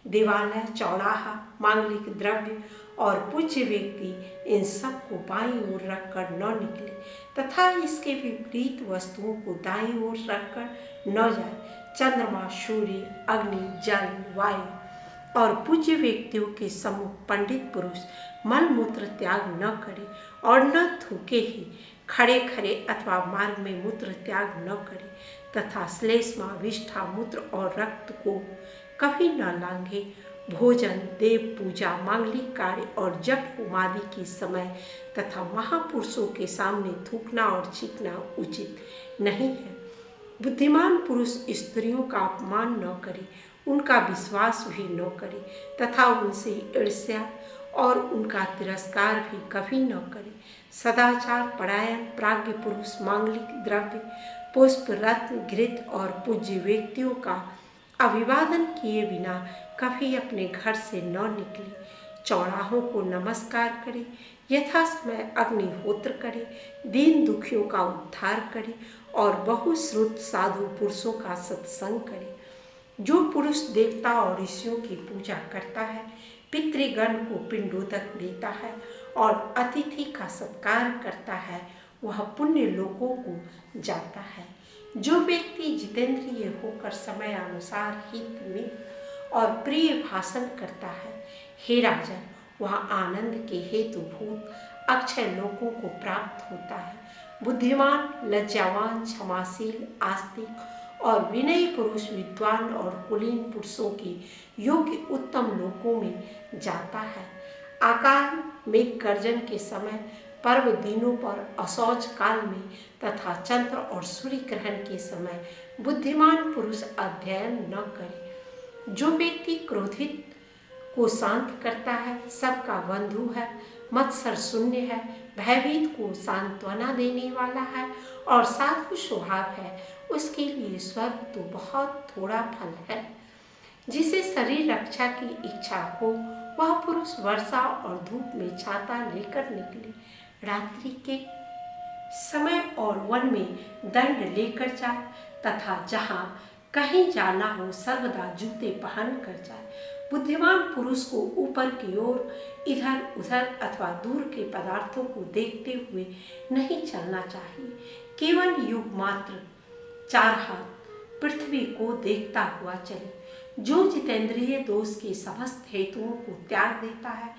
Speaker 1: देवालय, चौराहा, मांगलिक द्रव्य और पूज्य व्यक्ति इन सब को बाईं ओर रखकर न निकले तथा इसके विपरीत वस्तुओं को दाईं ओर रखकर न जाए। चंद्रमा, सूर्य, अग्नि, जल, वायु और पूज्य व्यक्तियों के सम्मुख पंडित पुरुष मल मूत्र त्याग न करे और न थूके ही। खड़े खड़े अथवा मार्ग में मूत्र त्याग न करे तथा श्लेष्मा, विष्ठा, मूत्र और रक्त को कभी न लांघे। भोजन, देव पूजा, मांगलिक कार्य और जप होमादि के समय तथा महापुरुषों के सामने थूकना और छींकना उचित नहीं है। बुद्धिमान पुरुष स्त्रियों का अपमान न करे, उनका विश्वास भी न करे तथा उनसे ईर्ष्या और उनका तिरस्कार भी कभी न करे। सदाचार परायण प्राज्ञ पुरुष मांगलिक द्रव्य, पुष्प, रत्न, घृत और पूज्य व्यक्तियों का अभिवादन किए बिना कभी अपने घर से न निकले। चौराहों को नमस्कार करे, यथा समय अग्निहोत्र करे, दीन दुखियों का उद्धार करे और बहुश्रुत साधु पुरुषों का सत्संग करे। जो पुरुष देवता और ऋषियों की पूजा करता है, पितृगण को पिंडोदक देता है और अतिथि का सत्कार करता है, वह पुण्य लोकों को जाता है। जो व्यक्ति जितेंद्रिय होकर समय अनुसार हित में और प्रिय भाषण करता है, हे राजन, वह आनंद के हेतुभूत अक्षय लोकों को प्राप्त होता है। बुद्धिमान, लज्जावान, क्षमाशील, आस्तिक और विनयी पुरुष विद्वान और कुलीन पुरुषों के योग्य उत्तम लोकों में जाता है। आकाल, मेघ गर्जन के समय, पर्व दिनों पर, असौच काल में तथा चंद्र और सूर्य ग्रहण के समय बुद्धिमान पुरुष अध्ययन न करे। जो व्यक्ति क्रोधित को शांत करता है, सबका बंधु है, मत्सर शून्य है, भयभीत को सांत्वना देने वाला है और साधु स्वभाव है, उसके लिए स्वर्ग तो बहुत थोड़ा फल है। जिसे शरीर रक्षा की इच्छा हो, वह पुरुष वर्षा और धूप में छाता लेकर निकले, रात्रि के समय और वन में दंड लेकर जाए तथा जहाँ कहीं जाना हो सर्वदा जूते पहन कर जाए। बुद्धिमान पुरुष को ऊपर की ओर, इधर उधर अथवा दूर के पदार्थों को देखते हुए नहीं चलना चाहिए। केवल युग मात्र 4 हाथ पृथ्वी को देखता हुआ चले। जो जितेंद्रिय दोष के समस्त हेतुओं को त्याग देता है,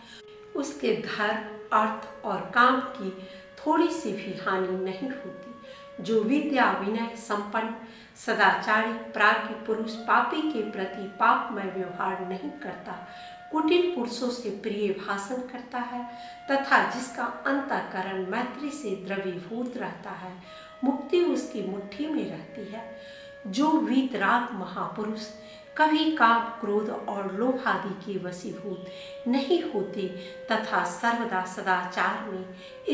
Speaker 1: उसके धर्म, अर्थ और काम की थोड़ी सी भी हानि नहीं होती। जो विद्या, विनय संपन्न, सदाचारी प्राज्ञ पुरुष पापी के प्रति पापमय व्यवहार नहीं करता, कुटिल पुरुषों से प्रिय भाषण करता है तथा जिसका अंतःकरण मैत्री से द्रवीभूत रहता है, मुक्ति उसकी मुट्ठी में रहती है। जो वीतराग महापुरुष कभी काम, क्रोध और लोभ आदि के वशीभूत नहीं होते तथा सर्वदा सदाचार में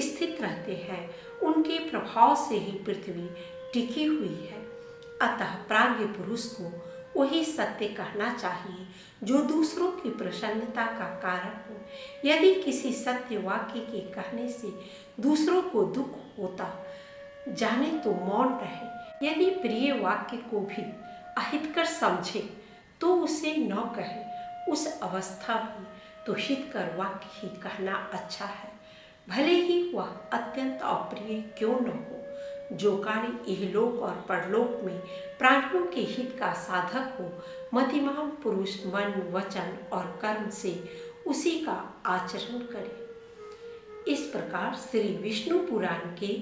Speaker 1: स्थित रहते हैं, उनके प्रभाव से ही पृथ्वी टिकी हुई है। अतः प्राज्ञ पुरुष को वही सत्य कहना चाहिए जो दूसरों की प्रसन्नता का कारण हो। यदि किसी सत्य वाक्य के कहने से दूसरों को दुख होता जाने तो मौन रहे। यदि प्रिय वाक्य को भी अहितकर समझे तो उसे न कहे। उस अवस्था में तो हितकर वाक्य ही कहना अच्छा है, भले ही वह अत्यंत अप्रिय क्यों न हो। जो कार्य इहलोक और परलोक में प्राणियों के हित का साधक हो, मतिमान पुरुष मन, वचन और कर्म से उसी का आचरण करे। इस प्रकार श्री विष्णु पुराण के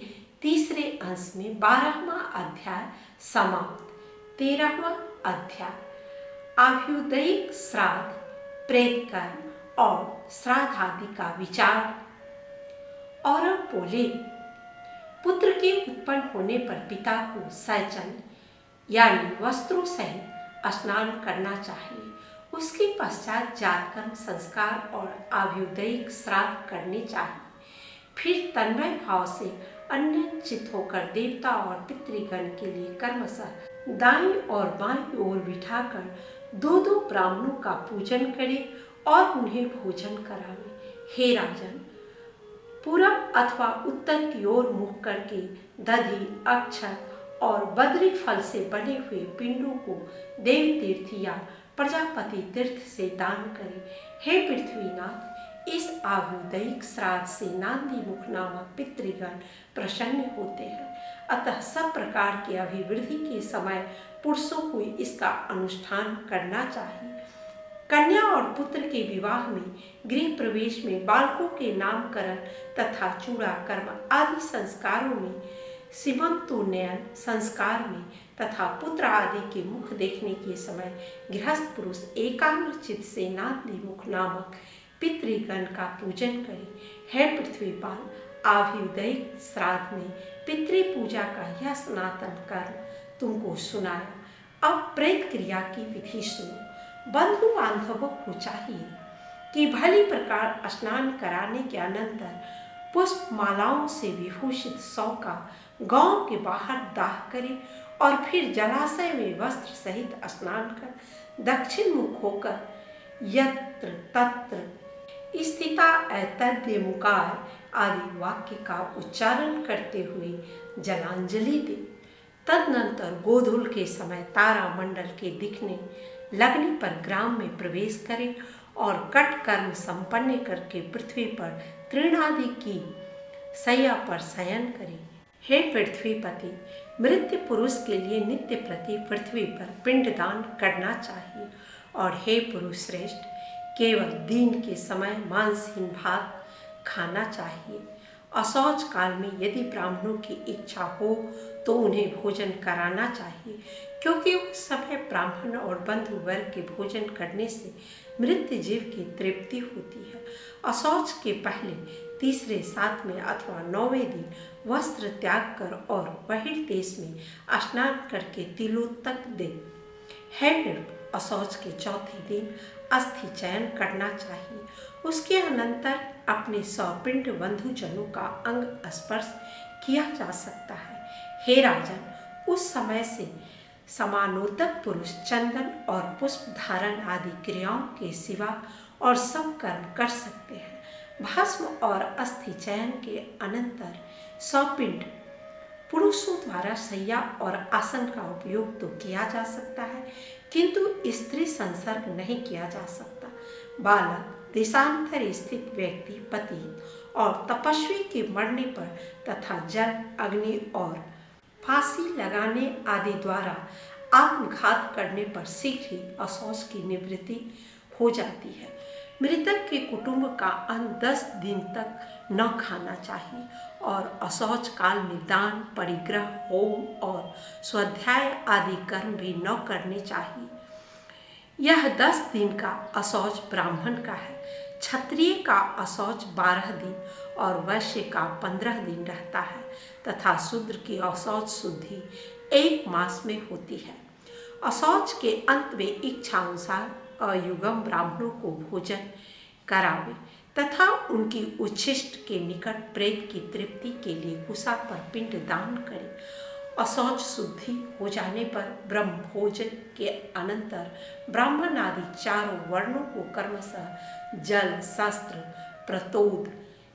Speaker 1: तीसरे अंश में 12वां अध्याय समाप्त। 13वां अध्याय आभ्युदयिक श्राद्ध, प्रेत कर्म और श्राद्ध आदि का विचार। और बोले, पुत्र के उत्पन्न होने पर पिता को सैचन यानी वस्त्रों सहित स्नान करना चाहिए। उसके पश्चात जातकर्म संस्कार और आभ्युदयिक श्राद्ध करने चाहिए। फिर तन्मय भाव से अन्य चित होकर देवता और पितृगण के लिए कर्मशः दाईं और बाईं ओर बिठाकर दो दो ब्राह्मणों का पूजन करे और उन्हें भोजन करावे। हे राजन, पूरब अथवा उत्तर की ओर मुख करके दधि, अक्षत और बद्री फल से बने हुए पिंडों को देव तीर्थ या प्रजापति तीर्थ से दान करें। हे पृथ्वीनाथ, इस आभ्युदयिक श्राद्ध से नांदी मुख नामक पितृगण प्रसन्न होते हैं। अतः सब प्रकार की अभिवृद्धि के समय पुरुषों को इसका अनुष्ठान करना चाहिए। कन्या और पुत्र के विवाह में, गृह प्रवेश में, बालकों के नामकरण तथा चूड़ाकर्म आदि संस्कारों में, सीमंतोन्नयन संस्कार में तथा पुत्र आदि के मुख देखने के समय गृहस्थ पुरुष एकाग्र चित्त से नांदी मुख नामक पितृगण का पूजन करे। है पृथ्वीपाल, आभ्युदयिक श्राद्ध में पितृ पूजा का यह सनातन कर्म तुमको सुनाया। अब प्रेत क्रिया की विधि सुनो। बंधु बांधवों को चाहिए कि भली प्रकार स्नान कराने के अनंतर पुष्प मालाओं से विभूषित शव का गांव के बाहर दाह करे और फिर जलाशय में वस्त्र सहित स्नान कर दक्षिण मुख होकर यत्र तत्र स्थिता एतद्य मुकार आदि वाक्य का उच्चारण करते हुए जलांजलि दे। तदनंतर गोधूल के समय तारा मंडल के दिखने लगने पर ग्राम में प्रवेश करे और कट कर्म संपन्न करके पृथ्वी पर तृणादि की शैया पर शयन करे। हे पृथ्वीपति, मृत्यु पुरुष के लिए नित्य प्रति पृथ्वी पर पिंडदान करना चाहिए। और हे पुरुष श्रेष्ठ, केवल दिन के समय मांसहीन भात खाना चाहिए। अशौच काल में यदि ब्राह्मणों की इच्छा हो तो उन्हें भोजन कराना चाहिए, क्योंकि उस समय ब्राह्मण और बंधु वर्ग के भोजन करने से मृत जीव की तृप्ति होती है। अशौच के पहले तीसरे, सातवें अथवा 9वें दिन वस्त्र त्याग कर और बहिर्देश में स्नान करके तिलोत्तक दे। है नृप, अशौच के चौथे दिन अस्थि चयन करना चाहिए। उसके अनंतर अपने सौपिंड बंधुजनों का अंग स्पर्श किया जा सकता है। हे राजन, उस समय से समानोदक पुरुष चंदन और पुष्प धारण आदि क्रियाओं के सिवा और सब कर्म कर सकते हैं। भस्म और अस्थि चयन के अनंतर सौपिंड पुरुषों द्वारा शैया और आसन का उपयोग तो किया जा सकता है, किंतु स्त्री संसर्ग नहीं किया जा सकता। बालक, देशांतर स्थित व्यक्ति, पति और तपस्वी के मरने पर तथा जल, अग्नि और फांसी लगाने आदि द्वारा आत्मघात करने पर शीघ्र ही अशौच की निवृत्ति हो जाती है। मृतक के कुटुंब का अन्न 10 दिन तक न खाना चाहिए और अशौच काल में दान, परिग्रह, होम और स्वाध्याय आदि कर्म भी न करने चाहिए। यह 10 दिन का अशौच ब्राह्मण का है। क्षत्रिय का अशौच 12 दिन और वैश्य का 15 दिन रहता है तथा शूद्र की अशौच शुद्धि 1 मास में होती है। अशौच के अंत में इच्छानुसार अयुगम ब्राह्मणों को भोजन करावे तथा उनकी उच्छिष्ट के निकट प्रेत की तृप्ति के लिए कुशा पर पिंड दान करे। अशौच शुद्धि हो जाने पर ब्रह्म भोजन के अनंतर ब्राह्मण आदि 4 वर्णों को क्रमशः जल, शस्त्र, प्रतोद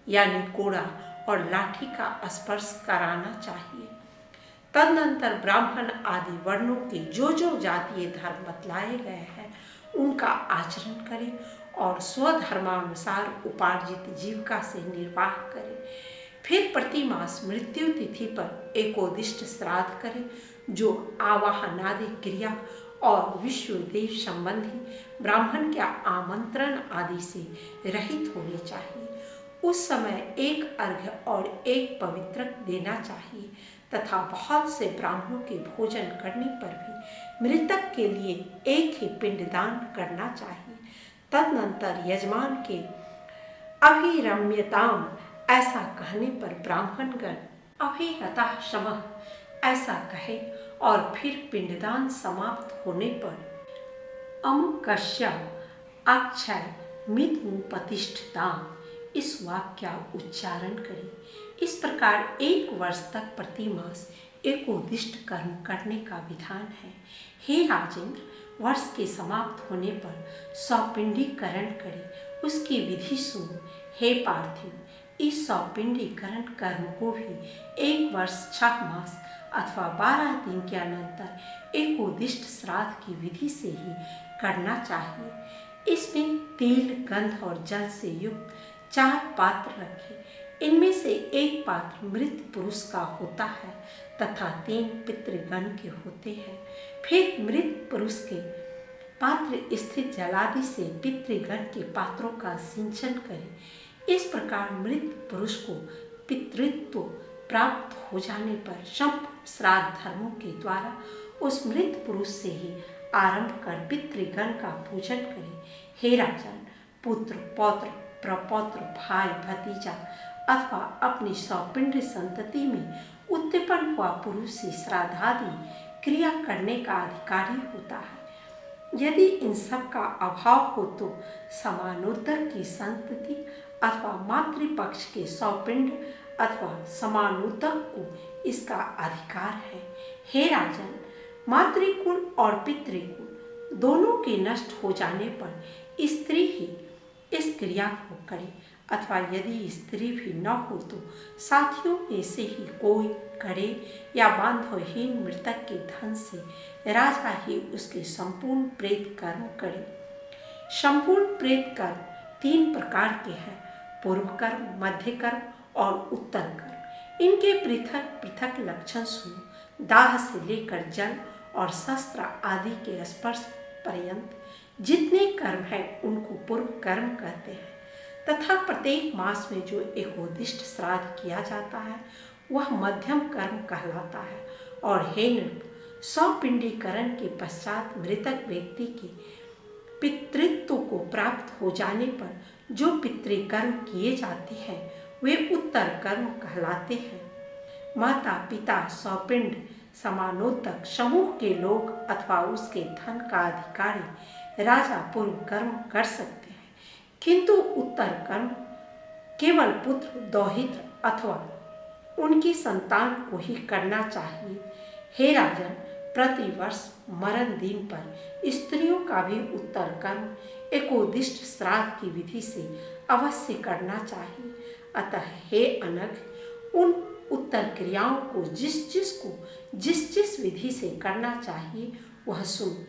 Speaker 1: यानी कोड़ा और लाठी का स्पर्श कराना चाहिए। तदनंतर ब्राह्मण आदि वर्णों के जो जो जातीय धर्म बतलाए गए हैं उनका आचरण करें और स्वधर्मानुसार उपार्जित जीविका से निर्वाह करें। फिर प्रति मास मृत्यु तिथि पर एकोदिष्ट श्राद्ध करें जो आवाहनादि क्रिया और विश्वदेव संबंधी ब्राह्मण के आमंत्रण आदि से रहित होने चाहिए। उस समय 1 अर्घ्य और 1 पवित्रक देना चाहिए तथा बहुत से ब्राह्मणों के भोजन करने पर भी मृतक के लिए 1 ही पिंडदान करना चाहिए। तदनंतर यजमान के अभिरम्यताम ऐसा कहने पर ब्राह्मणगण अभिरतः क्षमः ऐसा कहे और फिर पिंडदान समाप्त होने पर अमुकस्य अक्षय मितमुपतिष्ठताम् इस वाक्य का उच्चारण करें। इस प्रकार 1 वर्ष तक प्रति मास एकोदिष्ट कर्म करने का विधान है। हे राजेंद्र, वर्ष के समाप्त होने पर सौपिंडीकरण करें। उसकी विधि सुनो। हे पार्थिव, इस सौपिंडीकरण कर्म को भी 1 वर्ष 6 मास अथवा 12 दिन के अनंतर एकोदिष्ट श्राद्ध की विधि से ही करना चाहिए। इसमें तेल, गंध और जल से युक्त 4 पात्र रखें। इनमें से 1 पात्र मृत पुरुष का होता है तथा 3 पितृगण के होते हैं। फिर मृत पुरुष के पात्र स्थित जलादि से पितृगण के पात्रों का सिंचन करें। इस प्रकार मृत पुरुष को पितृत्व प्राप्त हो जाने पर संपूर्ण श्राद्ध धर्मों के द्वारा उस मृत पुरुष से ही आरंभ कर पितृगण का पूजन करें। हे राजन, पुत्र, पौत्र, प्रपौत्र, भाई, भतीजा अथवा अपनी सौपिंड संतति में उत्पन्न हुआ पुरुष से श्राद्धादि क्रिया करने का अधिकारी होता है। यदि इन सब का अभाव हो तो समानोत्तर की संतति अथवा मातृपक्ष के सौपिंड अथवा समानोत्तर को इसका अधिकार है। हे राजन, मातृकुल और पितृकुल दोनों के नष्ट हो जाने पर स्त्री ही इस क्रिया को करे अथवा यदि स्त्री भी न हो तो साथियों में से ही कोई करे या बांधवहीन मृतक के धन से राजा ही उसके संपूर्ण प्रेत कर्म करे। संपूर्ण प्रेत कर्म 3 प्रकार के हैं: पूर्व कर्म, मध्य कर्म और उत्तर कर्म। इनके पृथक पृथक लक्षण सुनो। दाह से लेकर जल और शस्त्र आदि के स्पर्श पर्यंत जितने कर्म हैं उनको पूर्व कर्म कहते हैं तथा प्रत्येक मास में जो एकोदिष्ट श्राद्ध किया जाता है वह मध्यम कर्म कहलाता है। और हे नृप, सौपिंडीकरण के पश्चात मृतक व्यक्ति के पितृत्व को प्राप्त हो जाने पर जो पितृकर्म किए जाते हैं वे उत्तर कर्म कहलाते हैं। माता, पिता, सौपिंड, समानोत्तक समूह के लोग अथवा उसके धन का अधिकारी राजा पूर्व कर्म कर सकते हैं, किंतु उत्तर कर्म केवल पुत्र, दौहित्र अथवा उनकी संतान को ही करना चाहिए। हे राजन, प्रतिवर्ष मरण दिन पर स्त्रियों का भी उत्तर कर्म एकोदिष्ट श्राद्ध की विधि से अवश्य करना चाहिए। अतः हे अनघ, उन उत्तर क्रियाओं को जिस जिस विधि से करना चाहिए वह सुन।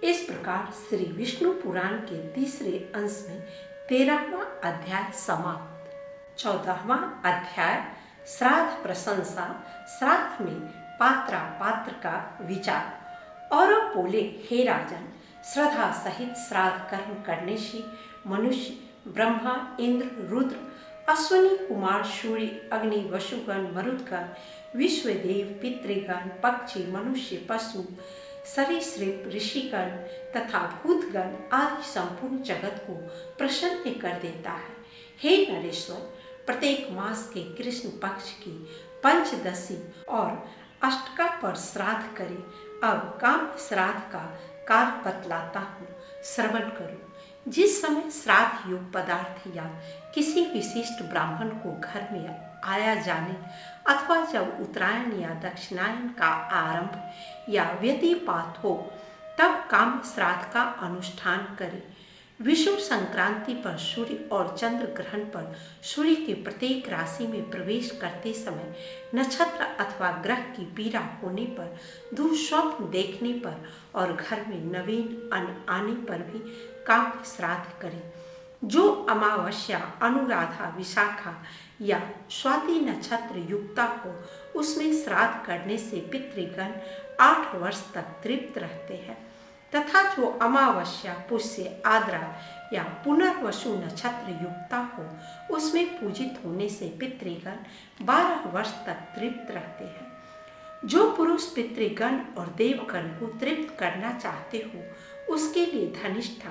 Speaker 1: इस प्रकार श्री विष्णु पुराण के तीसरे अंश में 13वां अध्याय समाप्त। 14वां अध्याय श्राद्ध प्रशंसा। श्राद्ध में पात्र का विचार। और बोले, हे राजन, श्रद्धा सहित श्राद्ध कर्म करने से मनुष्य, ब्रह्मा, इंद्र, रुद्र, अश्विनी कुमार, सूर्य, अग्नि, वसुगण, मरुदगण, विश्वदेव, पितृगण, पक्षी, मनुष्य, पशु, सरीसृप, ऋषिगण तथा भूतगण आदि संपूर्ण जगत को प्रसन्न कर देता है। हे नरेश्वर, प्रत्येक मास के कृष्ण पक्ष की पंचदशी और अष्टका पर श्राद्ध करें। अब काम श्राद्ध का काल बतलाता हूँ, श्रवण करो। जिस समय श्राद्ध योग पदार्थ या किसी विशिष्ट ब्राह्मण को घर में आया जाने अथवा जब उत्तरायण या दक्षिणायन का आरंभ या व्यतिपात हो तब काम श्राद्ध का अनुष्ठान करें। विषुव संक्रांति पर सूर्य और चंद्र ग्रहण पर सूर्य की प्रत्येक राशि में प्रवेश करते समय, नक्षत्र अथवा ग्रह की पीड़ा होने पर, दुःस्वप्न देखने पर और घर में नवीन अन्न आने पर भी काम श्राद्ध करें। जो अमावस्या अनुराधा, विशाखा या स्वाति नक्षत्र युक्ता हो उसमें श्राद्ध करने से पितृगण 8 वर्ष तक तृप्त रहते हैं तथा जो अमावस्या, पुष्य, आद्रा या पुनर्वसु नक्षत्र युक्ता हो उसमें पूजित होने से पितृगण 12 वर्ष तक तृप्त रहते हैं। जो पुरुष पितृगण और देवगण को तृप्त करना चाहते हो उसके लिए धनिष्ठा,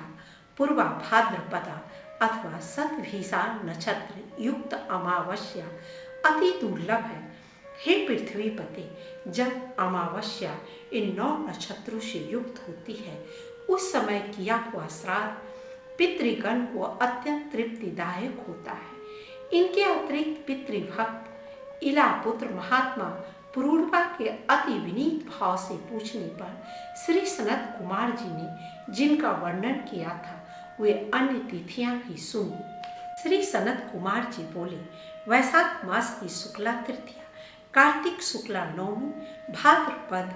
Speaker 1: पूर्वा भाद्रपदा अथवा शतभिषा नक्षत्र युक्त अमावस्या अति दुर्लभ है। हे पृथ्वीपते, जब अमावस्या इन 9 नक्षत्रों से युक्त होती है उस समय किया हुआ श्राद्ध पितृगण को अत्यंत तृप्तिदायक होता है। इनके अतिरिक्त पितृभक्त इलापुत्र महात्मा पुरूरवा के अति विनीत भाव से पूछने पर श्री सनत कुमार जी ने जिनका वर्णन किया था वे अन्य तिथियां भी सुनी। श्री सनत कुमार जी बोले, वैशाख मास की शुक्ला तृतीया, कार्तिक शुक्ला नवमी, भाद्रपद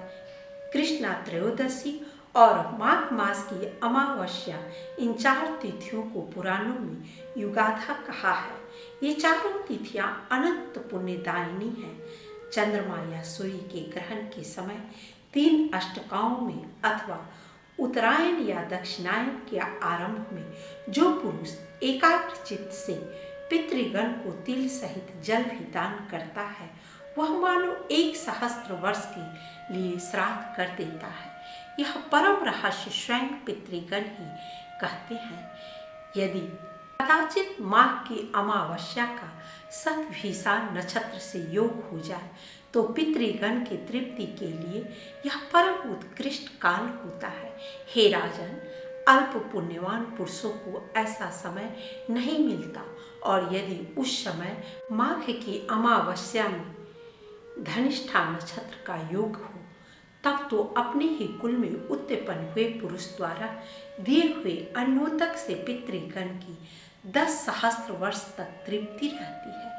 Speaker 1: कृष्णा त्रयोदशी और माघ मास की अमावस्या, इन 4 तिथियों को पुराणों में युगाधा कहा है। ये चारों तिथियां अनंत पुण्यदायिनी हैं। चंद्रमा या सूर्य के ग्रहण के समय 3 अष्टकाओं में अथवा उत्तरायण या दक्षिणायन के आरंभ में जो पुरुष एकाग्र चित्त से पितृगण को तिल सहित जल भी दान करता है वह मानो 1 सहस्त्र वर्ष के लिए श्राद्ध कर देता है। यह परम रहस्य स्वयं पितृगण ही कहते हैं। यदि कदाचित माघ की अमावस्या का शतभिषा नक्षत्र से योग हो जाए तो पितृगण की तृप्ति के लिए यह परम उत्कृष्ट काल होता है। हे राजन, अल्प पुण्यवान पुरुषों को ऐसा समय नहीं मिलता और यदि उस समय माघ की अमावस्या में धनिष्ठा नक्षत्र का योग हो तब तो अपने ही कुल में उत्पन्न हुए पुरुष द्वारा दिए हुए अन्नोदक से पितृगण की 10 सहस्त्र वर्ष तक तृप्ति रहती है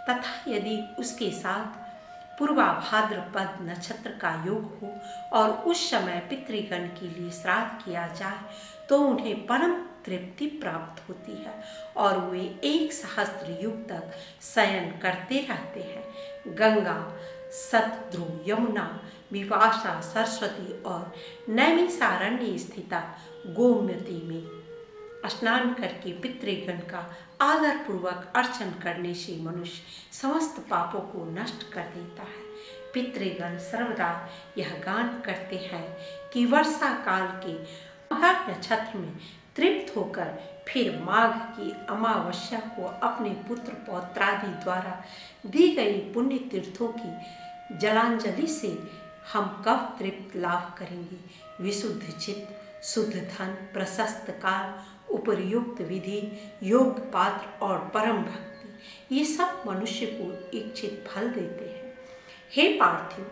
Speaker 1: तथा यदि उसके साथ पूर्वा भाद्रपद नक्षत्र का योग हो और उस समय पितृगण के लिए श्राद्ध किया जाए तो उन्हें परम तृप्ति प्राप्त होती है और वे 1 सहस्त्र युग तक शयन करते रहते हैं। गंगा, सतद्रु, यमुना, विपाशा, सरस्वती और नैमिषारण्य स्थिता गोमती में स्नान करके पितृगण का आदर पूर्वक अर्चन करने से मनुष्य समस्त पापों को नष्ट कर देता है। पितृगण सर्वदा यह गान करते हैं कि वर्षा काल के माघ नक्षत्र में तृप्त होकर फिर माघ की अमावस्या को अपने पुत्र पौत्रादि द्वारा दी गई पुण्य तीर्थों की जलांजलि से हम कब तृप्त लाभ करेंगे। विशुद्ध चित्त, शुद्ध धन, प्रशस्त काल, उपयुक्त विधि, योग पात्र और परम भक्ति, ये सब मनुष्य को इच्छित फल देते हैं। हे पार्थिव,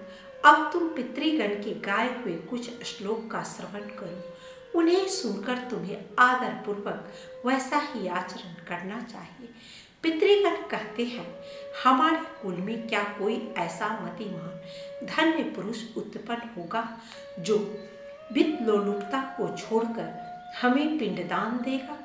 Speaker 1: अब तुम पितृगण के गाए हुए कुछ श्लोक का श्रवण करो। उन्हें सुनकर तुम्हें आदर पूर्वक वैसा ही आचरण करना चाहिए। पितृगण कहते हैं, हमारे कुल में क्या कोई ऐसा मतिमान धन्य पुरुष उत्पन्न होगा जो वित्त लोलुपता को छोड़कर हमें पिंडदान देगा,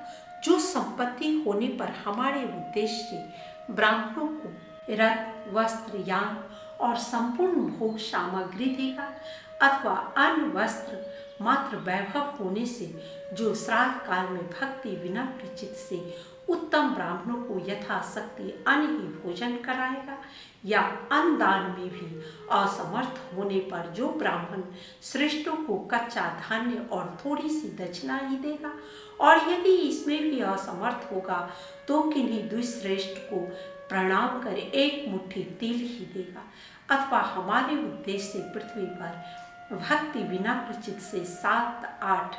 Speaker 1: जो संपत्ति होने पर हमारे उद्देश्य से ब्राह्मणों को रथ, वस्त्र, यान और संपूर्ण भोग सामग्री देगा, अथवा अन्न, वस्त्र, मात्र वैभव होने से जो श्राद्ध काल में भक्ति विनम्र चित्त से उत्तम ब्राह्मणों को यथाशक्ति अन्न ही भोजन कराएगा, या अन्न दान में भी असमर्थ होने पर जो ब्राह्मण श्रेष्ठों को कच्चा धान्य और थोड़ी सी दक्षिणा ही देगा, और यदि इसमें भी असमर्थ होगा तो किन्हीं दुश्रेष्ठ को प्रणाम कर एक मुट्ठी तिल ही देगा, अथवा हमारे उद्देश्य से पृथ्वी पर भक्ति विनम्र चित्त से 7-8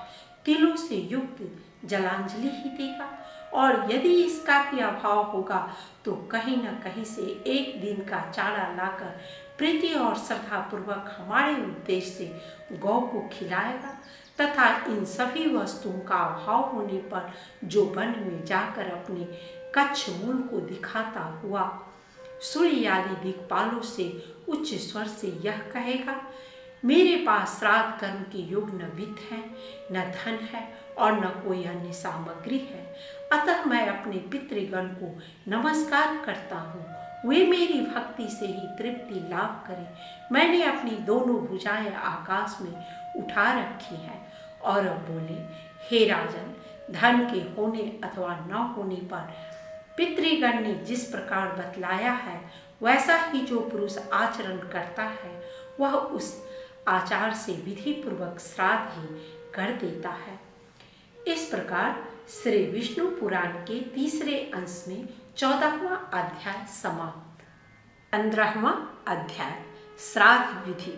Speaker 1: तिलों से युक्त जलांजलि ही देगा। और यदि इसका भी अभाव होगा तो कहीं न कहीं से एक दिन का चारा लाकर प्रीति और श्रद्धा पूर्वक हमारे उद्देश्य से गौ को खिलाएगा, तथा इन सभी वस्तुओं का अभाव होने पर जो वन में जाकर अपने कच्छ मूल को दिखाता हुआ सूर्य आदि दिक्पालों से उच्च स्वर से यह कहेगा, मेरे पास श्राद्ध कर्म के योग न वित्त है, न धन है और न कोई अन्य सामग्री है, अतः मैं अपने पितृगण को नमस्कार करता हूँ, वे मेरी भक्ति से ही तृप्ति लाभ करें। मैंने अपनी दोनों भुजाएं आकाश में उठा रखी हैं। और अब बोले, हे राजन, धन के होने अथवा न होने पर पितृगण ने जिस प्रकार बतलाया है वैसा ही जो पुरुष आचरण करता है वह उस आचार से विधि पूर्वक श्राद्ध ही कर देता है। इस प्रकार श्री विष्णु पुराण के तीसरे अंश में 14वां अध्याय समाप्त। 15वां अध्याय श्राद्ध विधि।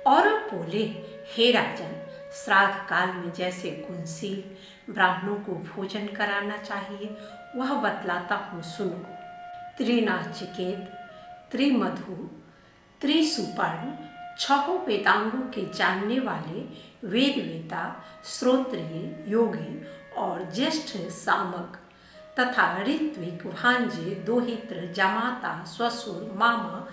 Speaker 1: और बोले, हे राजन, श्राद्ध काल में जैसे गुणशील ब्राह्मणों को भोजन कराना चाहिए वह बतलाता हूँ, सुनो। त्रिनाचिकेत, त्रिमधु, त्रिसुपर्ण, 6 वेदांगों के जानने वाले वेदवेता, श्रोत्रिय, योगी और ज्येष्ठ सामक तथा ऋत्विक, भांजे, दोहित्र, जमाता, ससुर, मामा,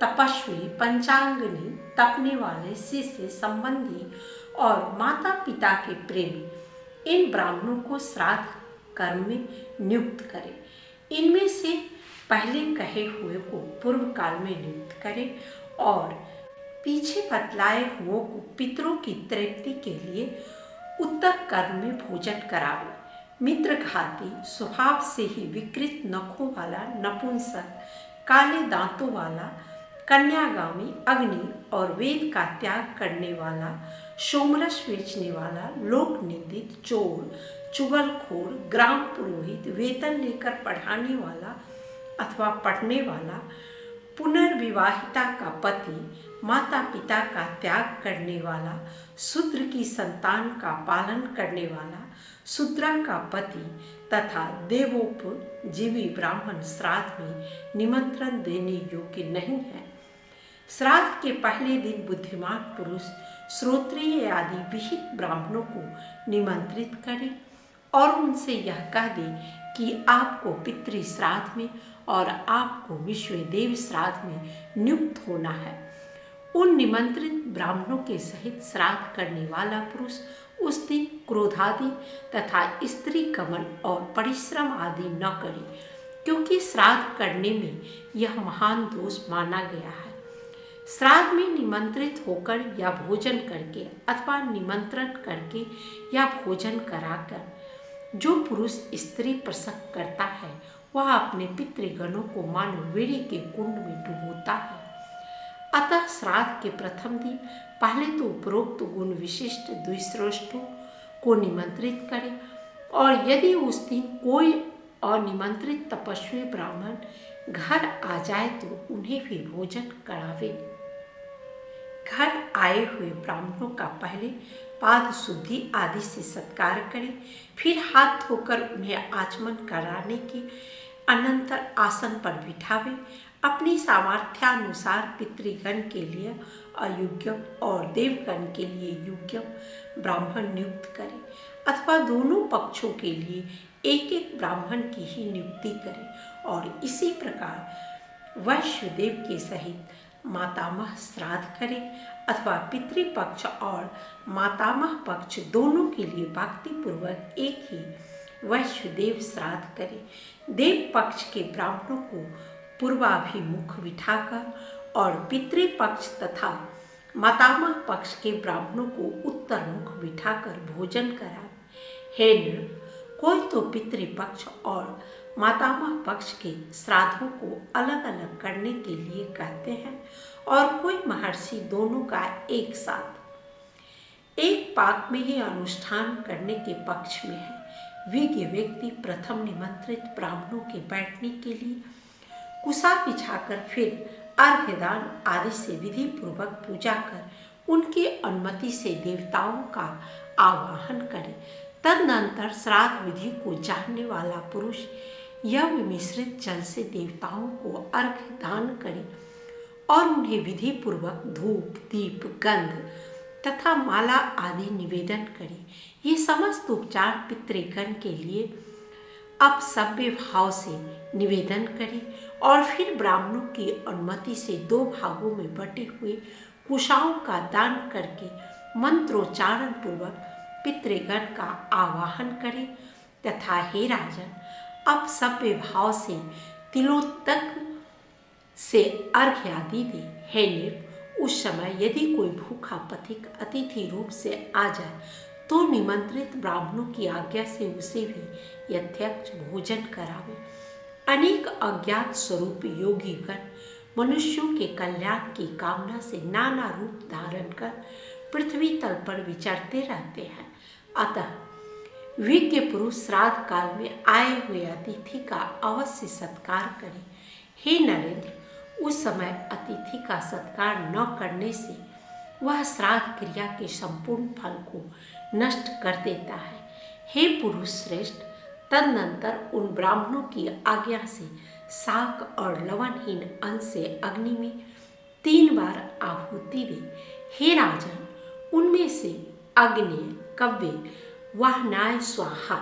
Speaker 1: तपस्वी, पंचांगनी, तपने वाले, शिष्य, संबंधी और माता पिता के प्रेमी, इन ब्राह्मणों को श्राद्ध कर्म में नियुक्त करें। इनमें से पहले कहे हुए को पूर्व काल में नियुक्त करें और पीछे बतलाए हुओं को पितरों की तृप्ति के लिए उत्तर कर्म में भोजन करावे। मित्रघाती, स्वभाव से ही विकृत नखों वाला नपुंसक, काले दांतों वाला, कन्यागामी, अग्नि और वेद का त्याग करने वाला, सोमरस बेचने वाला, लोक निंदित, चोर, चुगलखोर, ग्राम पुरोहित, वेतन लेकर पढ़ाने वाला अथवा पढ़ने वाला, पुनर्विवाहिता का पति, माता पिता का त्याग करने वाला, शूद्र की संतान का पालन करने वाला, शूद्रा का पति तथा देवोपजीवी ब्राह्मण श्राद्ध में निमंत्रण देने योग्य नहीं है। श्राद्ध के पहले दिन बुद्धिमान पुरुष श्रोत्रिय आदि विहित ब्राह्मणों को निमंत्रित करे और उनसे यह कह दे कि आपको पितृ श्राद्ध में और आपको विश्वदेव श्राद्ध में नियुक्त होना है। उन निमंत्रित ब्राह्मणों के सहित श्राद्ध करने वाला पुरुष उस दिन क्रोधादि तथा स्त्री कमन और परिश्रम आदि न करे, क्योंकि श्राद्ध करने में यह महान दोष माना गया है। श्राद्ध में निमंत्रित होकर या भोजन करके अथवा निमंत्रण करके या भोजन कराकर जो पुरुष स्त्री प्रसव करता है वह अपने पितृगणों को मानो वेड़ी के कुंड में डुबोता है। अतः श्राद्ध के प्रथम दिन पहले तो उपरोक्त गुण विशिष्ट द्विश्रेष्ठों को निमंत्रित करें, और यदि उस दिन कोई अनिमंत्रित तपस्वी ब्राह्मण घर आ जाए तो उन्हें भी भोजन करावे। घर आए हुए ब्राह्मणों का पहले पाद शुद्धि आदि से सत्कार करें, फिर हाथ धोकर उन्हें आचमन कराने के अनंतर आसन पर बिठावे। अपनी सामर्थ्यानुसार पितृगण के लिए अयोग्य और देवगण के लिए योग्य ब्राह्मण नियुक्त करें, अथवा दोनों पक्षों के लिए एक एक ब्राह्मण की ही नियुक्ति करें। और इसी प्रकार वैश्वदेव के सहित मातामह श्राद्ध करें, अथवा पितृपक्ष और मातामह पक्ष दोनों के लिए भक्तिपूर्वक एक ही वैश्वदेव श्राद्ध करें। देव पक्ष के ब्राह्मणों को पूर्वाभिमुख बिठाकर और पितृपक्ष तथा मातामह पक्ष के ब्राह्मणों को उत्तर मुख बिठाकर भोजन करावे। हे नृप, कोई तो पितृपक्ष और मातामह पक्ष के श्राद्धों को अलग अलग करने के लिए कहते हैं और कोई महर्षि दोनों का एक साथ एक पाक में ही अनुष्ठान करने के पक्ष में है। विज्ञ व्यक्ति प्रथम निमंत्रित ब्राह्मणों के बैठने के लिए कुसा बिछाकर फिर अर्घ्यदान आदि से विधि पूर्वक पूजा कर उनकी अनुमति से देवताओं का आवाहन करे। तदनंतर श्राद्ध विधि को जानने वाला पुरुष यव मिश्रित जल से देवताओं को अर्घ्य दान करे और उन्हें विधि पूर्वक धूप, दीप, गंध तथा माला आदि निवेदन करे। ये समस्त उपचार पितृगण के लिए अब सभ्य भाव से निवेदन करे और फिर ब्राह्मणों की अनुमति से 2 भागों में बटे हुए कुशाओं का दान करके मंत्रोच्चारण पूर्वक पितृगण का आवाहन करे तथा हे राजन, अब सभ्य भाव से तिलोत्तक से अर्घ्य आदि दे। हे नृप, उस समय यदि कोई भूखा पथिक अतिथि रूप से आ जाए तो निमंत्रित ब्राह्मणों की आज्ञा से उसे भी यथेच्छ भोजन करावे। अनेक अज्ञात स्वरूप योगीगण मनुष्यों के कल्याण की कामना से नाना रूप धारण कर पृथ्वी तल पर विचरते रहते हैं। अतः विज्ञ पुरुष श्राद्ध काल में आए हुए अतिथि का अवश्य सत्कार करें। हे नरेंद्र, उस समय अतिथि का सत्कार न करने से वह श्राद्ध क्रिया के संपूर्ण फल को नष्ट कर देता है। हे पुरुष श्रेष्ठ, तदनंतर उन ब्राह्मणों की आज्ञा से शाक और लवणहीन अन्न से अग्नि में 3 बार आहुति दे। हे राजन, उनमें से अग्नि, कव्य, वाहनाय स्वाहा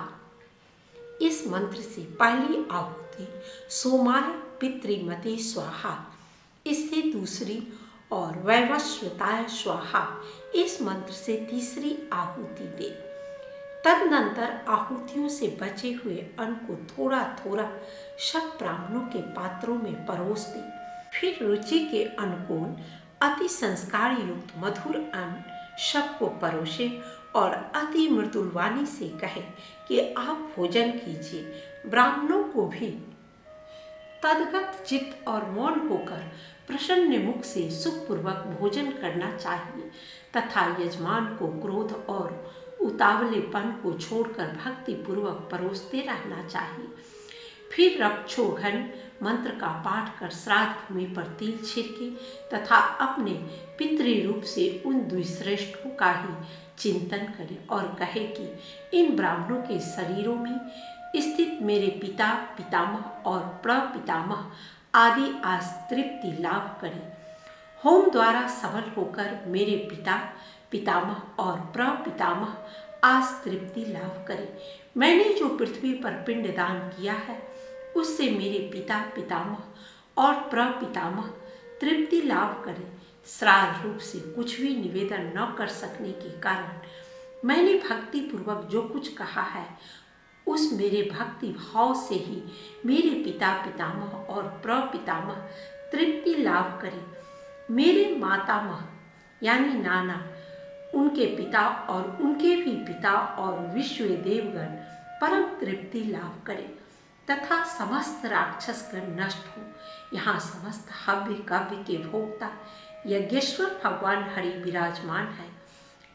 Speaker 1: इस मंत्र से पहली आहुति सोमाय पितृमते स्वाहा, इससे दूसरी और वैवस्वताय स्वाहा इस मंत्र से तीसरी आहुति दे। तदनंतर आहुतियों से बचे हुए अन्न को थोड़ा थोड़ा सब ब्राह्मणों के पात्रों में परोस दे। फिर रुचि के अनुकूल अति संस्कार युक्त मधुर अन्न सबको परोसे और अति मृदुल वाणी से कहे कि आप भोजन कीजिए। ब्राह्मणों को भी तदगत चित्त और मौन होकर प्रसन्न मुख से सुखपूर्वक भोजन करना चाहिए तथा यजमान को क्रोध और उतावलेपन को छोड़कर भक्ति पूर्वक परोसते रहना चाहिए। फिर रक्षोघन मंत्र का पाठ कर श्राद्ध भूमि पर तिल छिड़के तथा अपने पितृ रूप से उन द्विश्रेष्ठों का ही चिंतन करे और कहे कि इन ब्राह्मणों के शरीरों में स्थित मेरे पिता, पितामह और प्रपितामह आदि आज तृप्ति लाभ करे। होम द्वारा सबल होकर मेरे पिता, पितामह और प्रपितामह आज तृप्ति लाभ करे। मैंने जो पृथ्वी पर पिंडदान किया है उससे मेरे पिता, पितामह और प्रपितामह तृप्ति लाभ करे। श्राद्ध रूप से कुछ भी निवेदन न कर सकने के कारण मैंने भक्ति पूर्वक जो कुछ कहा है उस मेरे भक्ति भाव से ही मेरे पिता, पितामह और प्रपितामह तृप्ति लाभ करे। मेरे मातामह यानी नाना, उनके पिता और उनके भी पिता और विश्व देवगण परम तृप्ति लाभ करे तथा समस्त राक्षसगण नष्ट हो। यहाँ समस्त हव्य काव्य के भोक्ता यज्ञेश्वर भगवान हरि विराजमान है।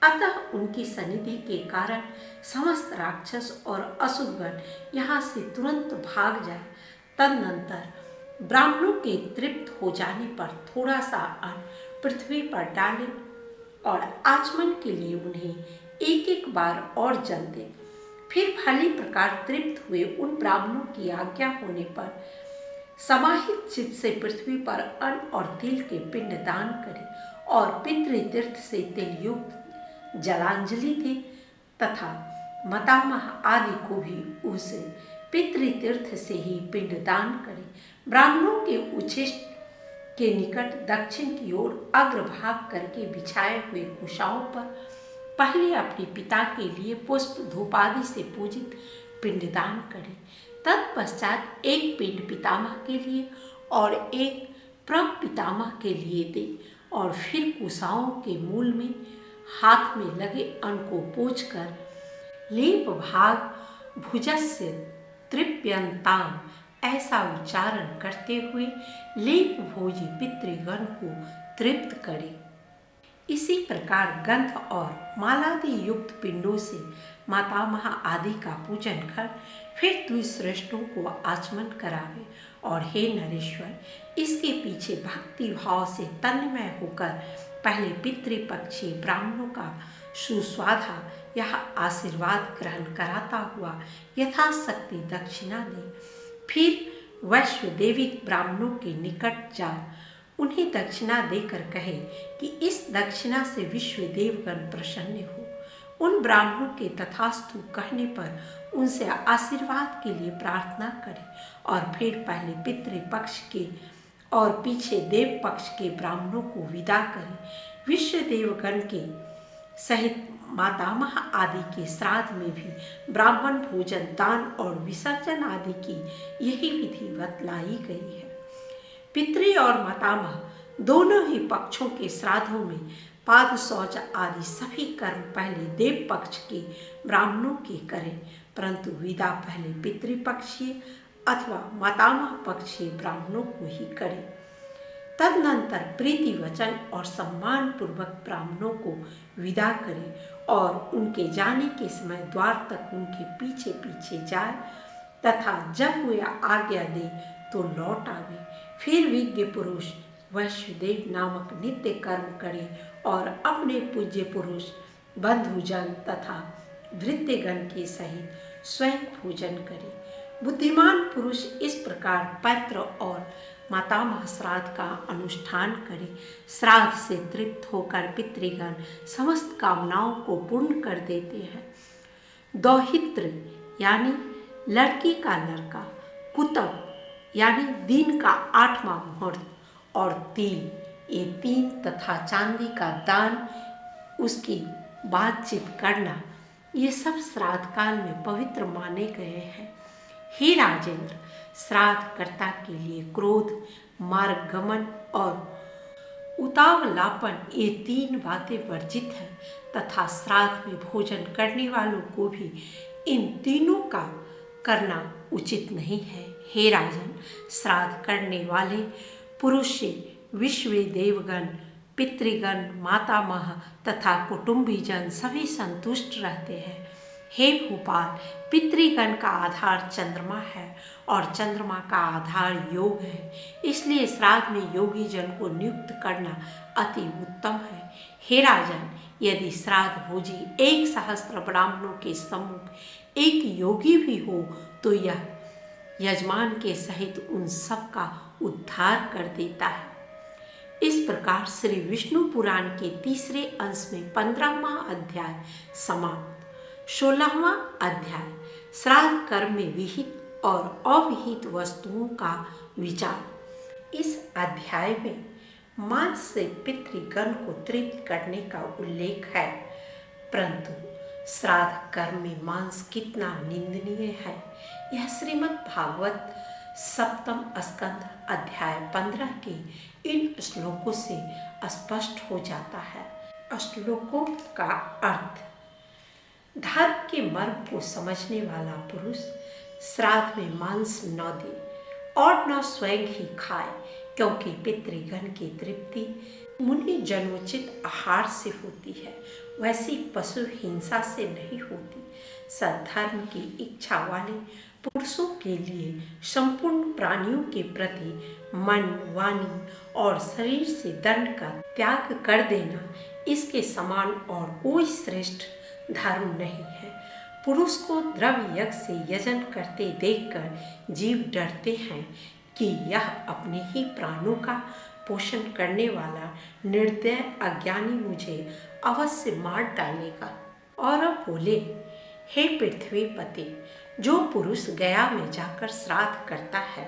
Speaker 1: अतः उनकी सन्निधि के कारण समस्त राक्षस और असुरगण यहाँ से तुरंत भाग जाए। तदनंतर ब्राह्मणों के तृप्त हो जाने पर थोड़ा सा अन्न पृथ्वी पर डालें और आचमन के लिए उन्हें एक एक बार और जल दें। फिर भली प्रकार तृप्त हुए उन ब्राह्मणों की आज्ञा होने पर समाहित चित्त से पृथ्वी पर अन्न और तिल के पिंड दान करें और पितृतीर्थ से तिलयुक्त जलांजलि दे तथा मातामह आदि को भी उस पितृतीर्थ से ही पिंडदान करें। ब्राह्मणों के उच्छिष्ट के निकट दक्षिण की ओर अग्रभाग करके बिछाए हुए कुशाओं पर पहले अपने पिता के लिए पुष्प धूपादि से पूजित पिंडदान करें। तत्पश्चात एक पिंड पितामह के लिए और एक प्रपितामह के लिए दे। और फिर कुशाओं के मूल में हाथ में लगे अन्न को पोंछकर लेप भाग भुजस्य तृप्यंताम ऐसा उच्चारण करते हुए लेप भोजी पितृगण को तृप्त करे। इसी प्रकार गंध और मालादि युक्त पिंडों से मातामह आदि का पूजन कर फिर द्विश्रेष्ठों को आचमन करावे। और हे नरेश्वर, इसके पीछे भक्ति भाव से तन्मय होकर पहले पितृपक्षी ब्राह्मणों का सुस्वाधा यह आशीर्वाद ग्रहण कराता हुआ यथाशक्ति दक्षिणा दे। फिर वैश्वदेवी ब्राह्मणों के निकट जा उन्हें दक्षिणा देकर कहे कि इस दक्षिणा से विश्वदेवगण प्रसन्न हो। उन ब्राह्मणों के तथास्तु कहने पर उनसे आशीर्वाद के लिए प्रार्थना करे और फिर पहले पितृपक्ष के और पीछे देव पक्ष के ब्राह्मणों को विदा करे। विश्वदेवगण के सहित मातामह आदि के श्राद्ध में भी ब्राह्मण भोजन, दान और विसर्जन आदि की यही विधि बतलाई गई है। पितृ और मातामह दोनों ही पक्षों के श्राद्धों में पाद शौच आदि सभी कर्म पहले देव पक्ष के ब्राह्मणों के करें, परंतु विदा पहले पितृपक्षीय अथवा मातामह पक्षीय ब्राह्मणों को ही करें। तदनंतर प्रीति वचन और सम्मान पूर्वक ब्राह्मणों को विदा करें और उनके जाने के समय द्वार तक उनके पीछे पीछे जाए तथा जब वे आज्ञा दे तो लौट आवे। फिर विज्ञ पुरुष वैश्वदेव नामक नित्य कर्म करे और अपने पूज्य पुरुष बंधुजन तथा भृत्यगण के सहित स्वयं भोजन करे। बुद्धिमान पुरुष इस प्रकार पैत्र और मातामह श्राद्ध का अनुष्ठान करे। श्राद्ध से तृप्त होकर पितृगण समस्त कामनाओं को पूर्ण कर देते हैं। दौहित्र यानी लड़की का लड़का, कुतब यानी दिन का 8वां मुहूर्त और तिल, ये 3 तथा चांदी का दान, उसकी बातचीत करना, ये सब श्राद्ध काल में पवित्र माने गए हैं। हे राजेंद्र, श्राद्धकर्ता के लिए क्रोध, मार्गगमन और उतावलापन ये 3 बातें वर्जित हैं तथा श्राद्ध में भोजन करने वालों को भी इन तीनों का करना उचित नहीं है। हे राजन, श्राद्ध करने वाले पुरुष से विश्वदेवगण, पितृगण, मातामह तथा कुटुंबीजन सभी संतुष्ट रहते हैं। हे भूपाल, पितृगण का आधार चंद्रमा है और चंद्रमा का आधार योग है, इसलिए श्राद्ध में योगी जन को नियुक्त करना अति उत्तम है। हे राजन, यदि श्राद्ध भोजी 1,000 ब्राह्मणों के सम्मुख एक योगी भी हो तो यह यजमान के सहित उन सब का उद्धार कर देता है। इस प्रकार श्री विष्णु पुराण के 3रे अंश में 15वां अध्याय समाप्त। 16वां अध्याय श्राद्ध कर्म में विहित और अविहित वस्तुओं का विचार। इस अध्याय में मांस से पितृगण को तृप्त करने का उल्लेख है, परंतु श्राद्ध कर्म में मांस कितना निंदनीय है यह श्रीमद् भागवत 7म स्कंध अध्याय 15 के इन श्लोकों से स्पष्ट हो जाता है। श्लोकों का अर्थ: धर्म के मर्म को समझने वाला पुरुष श्राद्ध में मांस न दे और न स्वयं ही खाए, क्योंकि पितृगण की तृप्ति मुनि जनोचित आहार से होती है, वैसी पशु हिंसा से नहीं होती। सद्धर्म की इच्छा वाले पुरुषों के लिए संपूर्ण प्राणियों के प्रति मन, वाणी और शरीर से दंड का त्याग कर देना, इसके समान और कोई श्रेष्ठ धर्म नहीं है। पुरुष को द्रव्य यज्ञ से यजन करते देखकर जीव डरते हैं कि यह अपने ही प्राणों का पोषण करने वाला निर्दय अज्ञानी मुझे अवश्य मार डालेगा। और अब बोले, हे पृथ्वीपति, जो पुरुष गया में जाकर श्राद्ध करता है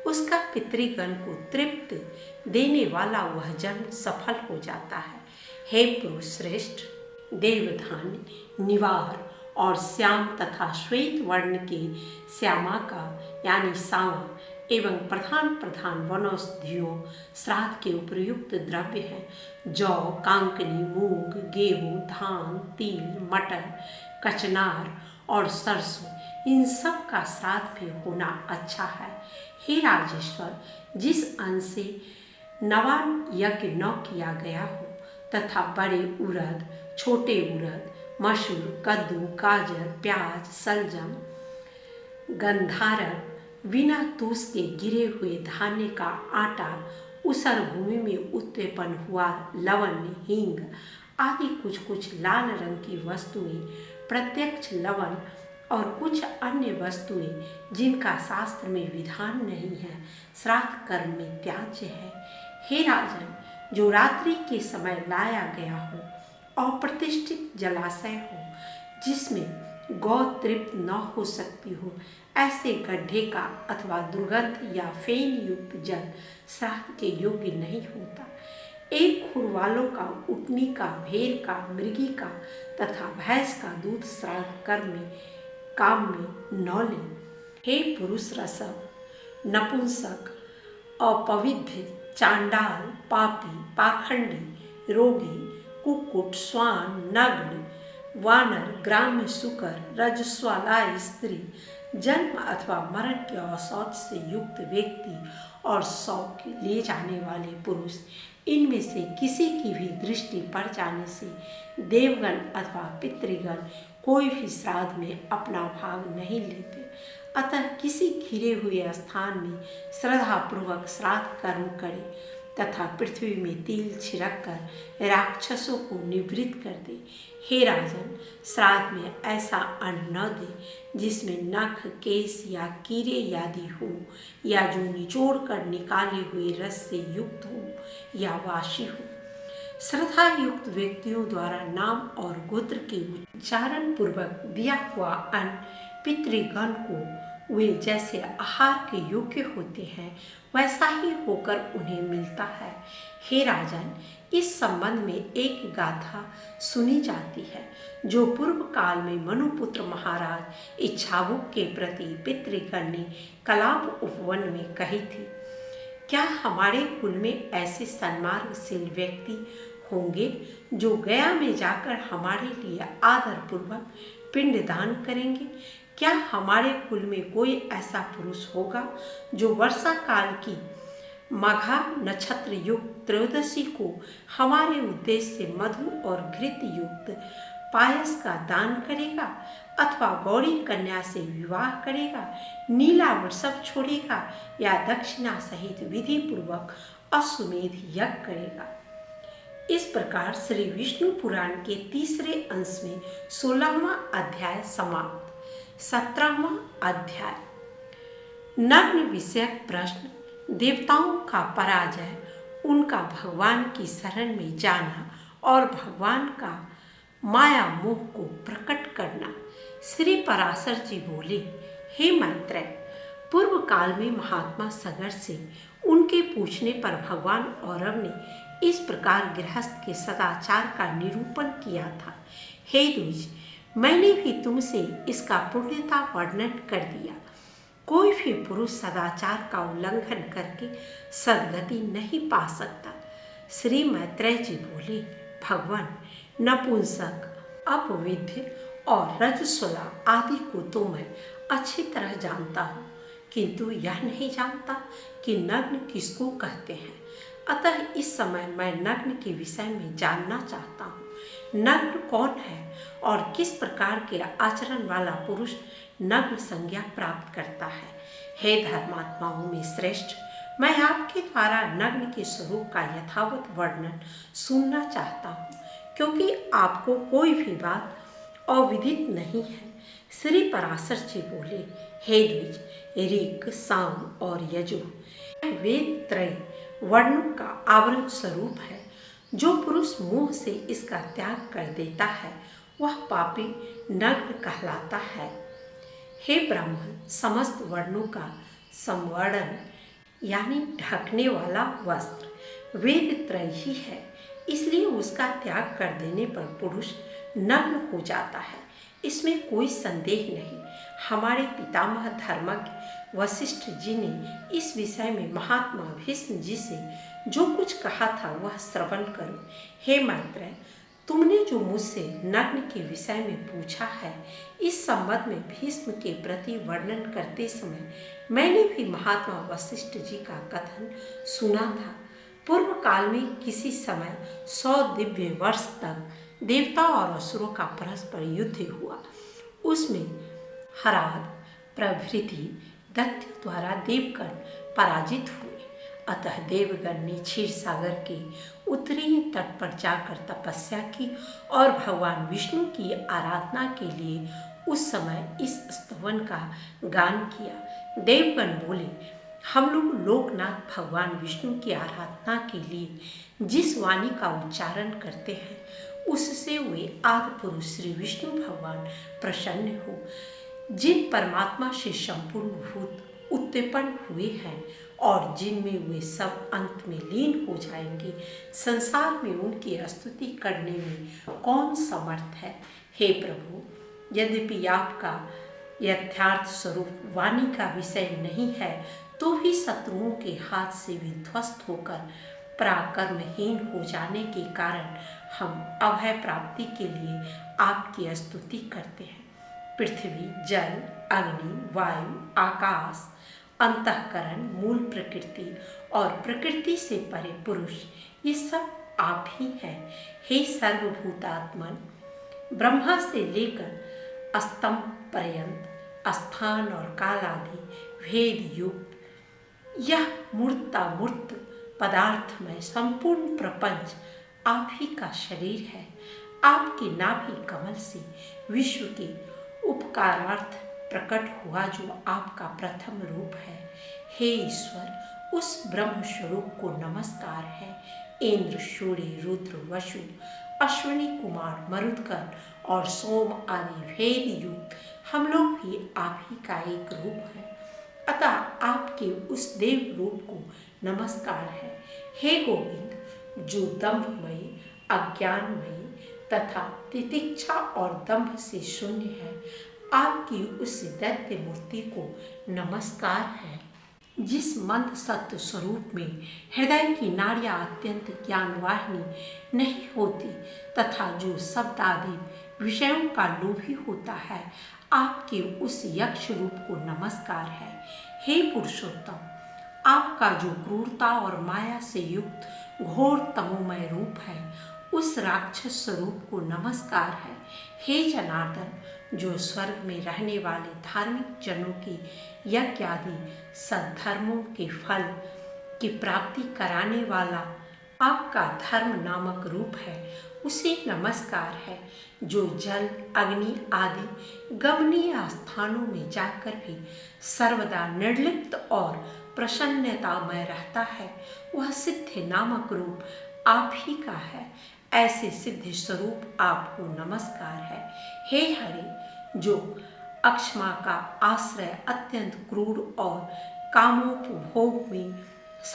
Speaker 1: उसका पितृगण को तृप्ति देने वाला वह जन्म सफल हो जाता है। हे पुरुष श्रेष्ठ, देवधान्य, निवार और श्याम तथा श्वेत वर्ण के श्यामा का यानी सांवा, एवं प्रधान प्रधान वनौषधियों श्राद्ध के उपयुक्त द्रव्य हैं। जौ, कांकनी, मूंग, गेहूं, धान, तिल, मटर, कचनार और सरसों, इन सब का श्राद्ध में होना अच्छा है। हे राजेश्वर, जिस अन्न से नवान यज्ञ न किया गया हो तथा बड़े उड़द, छोटे उड़द, मसूर, कद्दू, गाजर, प्याज, सलजम, गंधारक, बिना तूस के गिरे हुए धान्य का आटा, ऊसर भूमि में उत्पन्न हुआ लवण, हींग आदि कुछ कुछ लाल रंग की वस्तुएं, प्रत्यक्ष लवण और कुछ अन्य वस्तुएं जिनका शास्त्र में विधान नहीं है, श्राद्ध कर्म में त्याज्य है। हे राजन, जो रात्रि के समय लाया गया हो, अप्रतिष्ठित जलाशय हो जिसमें गौ तृप्त न हो सकती हो, ऐसे गड्ढे का अथवा दुर्गंध या फेन युक्त जल श्राद्ध के योग्य नहीं होता। एक खुर वालों का, उटनी का, भेड़ का, मृगी का तथा भैंस का दूध श्राद्ध कर्म में काम में न लें। हे पुरुष रसव, नपुंसक, अपवित्र, चांडाल, पापी, पाखंडी, रोगी, कुक्कुट, श्वान, नग्न, वानर, ग्राम्य शुकर, रजस्वला स्त्री, जन्म अथवा मरण के औसौच से युक्त व्यक्ति और शौक ले जाने वाले पुरुष, इनमें से किसी की भी दृष्टि पड़ जाने से देवगण अथवा पितृगण कोई भी श्राद्ध में अपना भाग नहीं लेते। अतः किसी घिरे हुए स्थान में श्रद्धापूर्वक श्राद्ध कर्म करे तथा पृथ्वी में तिल छिड़क कर राक्षसों को निवृत्त कर दे। हे राजन, श्राद्ध में ऐसा अन्न न दे जिसमें नख, केश या कीड़े आदि हो, या जो निचोड़ कर निकाले हुए रस से युक्त हो या वाशी हो। श्रद्धा युक्त व्यक्तियों द्वारा नाम और गोत्र के उच्चारण पूर्वक दिया हुआ अन्न पितृगण को वे जैसे आहार के योग्य होते हैं वैसा ही होकर उन्हें मिलता है। हे राजन, इस संबंध में एक गाथा सुनी जाती है जो पूर्व काल में मनुपुत्र महाराज इच्छाबुक के प्रति पितृगण ने कलाप उपवन में कही थी। क्या हमारे कुल में ऐसे सन्मार्गशील व्यक्ति होंगे जो गया में जाकर हमारे लिए आदर पूर्वक पिंडदान करेंगे? क्या हमारे कुल में कोई ऐसा पुरुष होगा जो वर्षा काल की माघा नक्षत्र युक्त त्रयोदशी को हमारे उद्देश्य से मधु और घृत युक्त पायस का दान करेगा, अथवा गौरी कन्या से विवाह करेगा, नीला वृषभ छोड़ेगा या दक्षिणा सहित विधि पूर्वक अश्वमेध यज्ञ करेगा? इस प्रकार श्री विष्णु पुराण के तीसरे अंश में 16वां अध्याय समाप्त। 17वां अध्याय नग्न विषयक प्रश्न, देवताओं का पराजय, उनका भगवान की शरण में जाना और भगवान का माया मोह को प्रकट करना। श्री पराशर जी बोले, हे मैत्रेय, पूर्व काल में महात्मा सगर से उनके पूछने पर भगवान औरव ने इस प्रकार गृहस्थ के सदाचार का निरूपण किया था। हे द्विज, मैंने भी तुमसे इसका पूर्णता वर्णन कर दिया। कोई भी पुरुष सदाचार का उल्लंघन करके सद्गति नहीं पा सकता। श्री मैत्रेय जी बोले, भगवान, नपुंसक, अपविद्ध और रजस्वला आदि को तो मैं अच्छी तरह जानता हूँ, किंतु यह नहीं जानता कि नग्न किसको कहते हैं। अतः इस समय मैं नग्न के विषय में जानना चाहता हूँ। नग्न कौन है और किस प्रकार के आचरण वाला पुरुष नग्न संज्ञा प्राप्त करता है? हे धर्मात्माओं में श्रेष्ठ, मैं आपके द्वारा नग्न के स्वरूप का यथावत वर्णन सुनना चाहता हूँ, क्योंकि आपको कोई भी बात अविदित नहीं है। श्री पराशर जी बोले, हे द्विज, ऋक्, साम और यजुः वेद त्रय वर्णों का आवरण स्वरूप है। जो पुरुष मोह से इसका त्याग कर देता है वह पापी नग्न कहलाता है। हे ब्राह्मण, समस्त वर्णों का संवरण यानी ढकने वाला वस्त्र वेद त्रय ही है, इसलिए उसका त्याग कर देने पर पुरुष नग्न हो जाता है। इसमें कोई संदेह नहीं। हमारे पितामह धर्मज्ञ वशिष्ठ जी ने इस विषय में महात्मा भीष्म जी से जो कुछ कहा था वह श्रवण करो। हे मैत्रेय, तुमने जो मुझसे नग्न के विषय में पूछा है, इस संबंध में भीष्म के प्रति वर्णन करते समय मैंने भी महात्मा वशिष्ठ जी का कथन सुना था। पूर्व काल में किसी समय 100 दिव्य वर्ष तक देवता और असुरों का परस्पर युद्ध हुआ। उसमें हराद प्रभृति दैत्यों द्वारा देवगण पराजित हुए। अतः देवगण ने क्षीर सागर के उत्तरी तट पर जाकर तपस्या की और भगवान विष्णु की आराधना के लिए उस समय इस स्तवन का गान किया। देवगण बोले, हम लोग लोकनाथ भगवान विष्णु की आराधना के लिए जिस वाणी का उच्चारण करते हैं, उससे वे आदि पुरुष श्री विष्णु भगवान प्रसन्न हो, जिन परमात्मा से संपूर्ण भूत उत्पन्न हुए हैं और जिनमें वे सब अंत में लीन हो जाएंगे, संसार में उनकी स्तुति करने में कौन समर्थ है। हे प्रभु, यद्यपि आपका यथार्थ स्वरूप वाणी का विषय नहीं है, तो भी शत्रुओं के हाथ से विध्वस्त होकर पराक्रमहीन हो जाने के कारण हम अभय प्राप्ति के लिए आपकी स्तुति करते हैं। पृथ्वी, जल, अग्नि, वायु, आकाश, अंतःकरण, मूल प्रकृति और प्रकृति से परे पुरुष, ये सब आप ही हैं। हे सर्वभूतात्मन, ब्रह्मा से लेकर स्तंभ पर्यंत स्थान और काल आदि भेद युक्त यह मूर्तामूर्त पदार्थ में संपूर्ण प्रपंच आप ही का शरीर है। आपके नाभि कमल से विश्व के उपकारार्थ प्रकट हुआ जो आपका प्रथम रूप है। हे ईश्वर, उस ब्रह्म स्वरूप को नमस्कार है। इंद्र, सूर्य, रुद्र, वसु, अश्विनी कुमार, मरुदगण और सोम आदि भेद युक्त हम लोग भी आप ही का एक रूप है। अतः आपके उस देव रूप को नमस्कार है। हे गोविंद, जो दंभमयी, अज्ञानमयी तथा तितिक्षा और दंभ से शून्य है, आपकी उस दैत्य मूर्ति को नमस्कार है। जिस मंद सत्य स्वरूप में हृदय की नाड़ियाँ अत्यंत ज्ञानवाहिनी नहीं होती तथा जो शब्द आदि विषयों का लोभी होता है, आपके उस यक्ष रूप को नमस्कार है। हे पुरुषोत्तम, आपका जो क्रूरता और माया से युक्त घोर तमोमय रूप है, उस राक्षस स्वरूप को नमस्कार है। हे जनार्दन, जो स्वर्ग में रहने वाले धार्मिक जनों की यज्ञ आदि सद्धर्मों के फल की प्राप्ति कराने वाला आपका धर्म नामक रूप है, उसे नमस्कार है। जो जल, अग्नि आदि गमनीय स्थानों में जाकर भी सर्वदा निर्लिप्त और प्रसन्नता में रहता है, वह सिद्ध नामक रूप आप ही का है। ऐसे सिद्ध स्वरूप आपको नमस्कार है। हे हरि, जो अक्षमा का आश्रय अत्यंत क्रूर और कामोपभोग में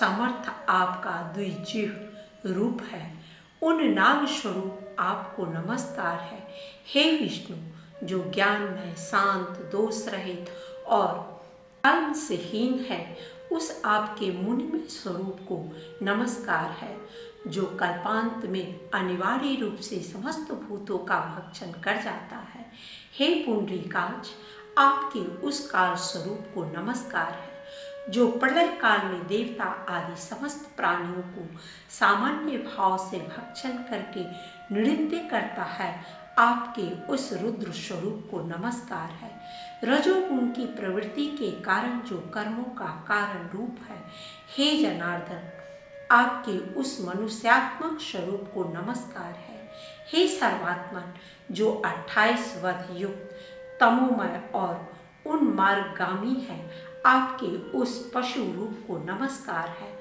Speaker 1: समर्थ आपका द्विजिह्व रूप है, उन नाग स्वरूप आपको नमस्कार है। हे विष्णु, जो ज्ञान में शांत, दोष रहित और कर्म से हीन है, उस आपके मुनिमय स्वरूप को नमस्कार है। जो कल्पांत में अनिवार्य रूप से समस्त भूतों का भक्षण कर जाता है, हे पुंडरीकाक्ष, आपके उस काल स्वरूप को नमस्कार है। जो प्रलय काल में देवता आदि समस्त प्राणियों को सामान्य भाव से भक्षण करके नृत्य करता है, आपके उस रुद्र स्वरूप को नमस्कार है। रजोगुण की प्रवृत्ति के कारण जो कर्मों का कारण रूप है, हे जनार्दन, आपके उस मनुष्यात्मक स्वरूप को नमस्कार है। हे सर्वात्मन, जो 28 वध युक्त तमोमय और उन्मार्गामी है, आपके उस पशु रूप को नमस्कार है।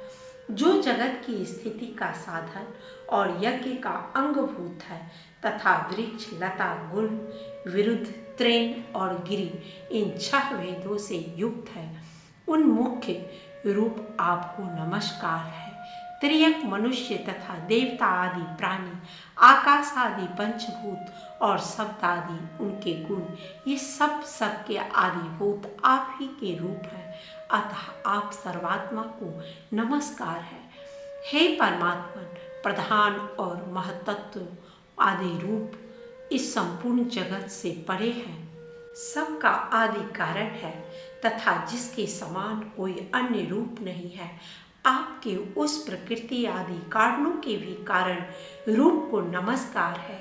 Speaker 1: जो जगत की स्थिति का साधन और यज्ञ का अंगभूत है तथा वृक्ष, लता, गुण, विरुद्ध, तृण और गिरि इन 6 वेदों से युक्त है, उन मुख्य रूप आपको नमस्कार है। त्रियक मनुष्य तथा देवता आदि प्राणी, आकाश आदि पंचभूत और शब्द आदि उनके गुण, ये सब सबके आदिभूत आप ही के रूप है। अतः आप सर्वात्मा को नमस्कार है। हे परमात्मन, प्रधान और महतत्व आदि रूप इस संपूर्ण जगत से परे है, सबका आदि कारण है तथा जिसके समान कोई अन्य रूप नहीं है। आपके उस प्रकृति आदि कारणों के भी कारण रूप को नमस्कार है।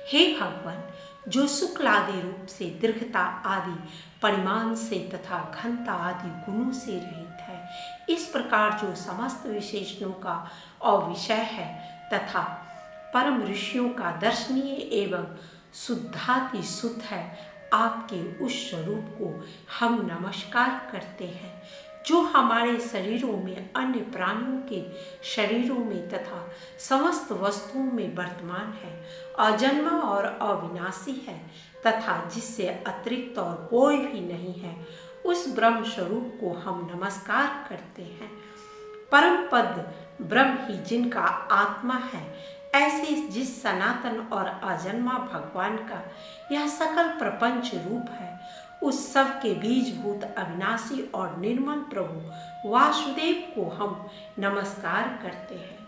Speaker 1: हे भगवान, जो शुक्ल आदि रूप से, दीर्घता आदि परिमाण से तथा घनता आदि गुणों से रहित है, इस प्रकार जो समस्त विशेषणों का अविषय है तथा परम ऋषियों का दर्शनीय एवं शुद्धाति शुद्ध है, आपके उस स्वरूप को हम नमस्कार करते हैं, जो हमारे शरीरों में, अन्य प्राणियों के शरीरों में तथा समस्त वस्तुओं में वर्तमान है, अजन्मा और अविनाशी है तथा जिससे अतिरिक्त और कोई भी नहीं है। उस ब्रह्म स्वरूप को हम नमस्कार करते हैं। परम पद ब्रह्म ही जिनका आत्मा है, ऐसे जिस सनातन और अजन्मा भगवान का यह सकल प्रपंच रूप है, उस सब के बीजभूत अविनाशी और निर्मल प्रभु वासुदेव को हम नमस्कार करते हैं।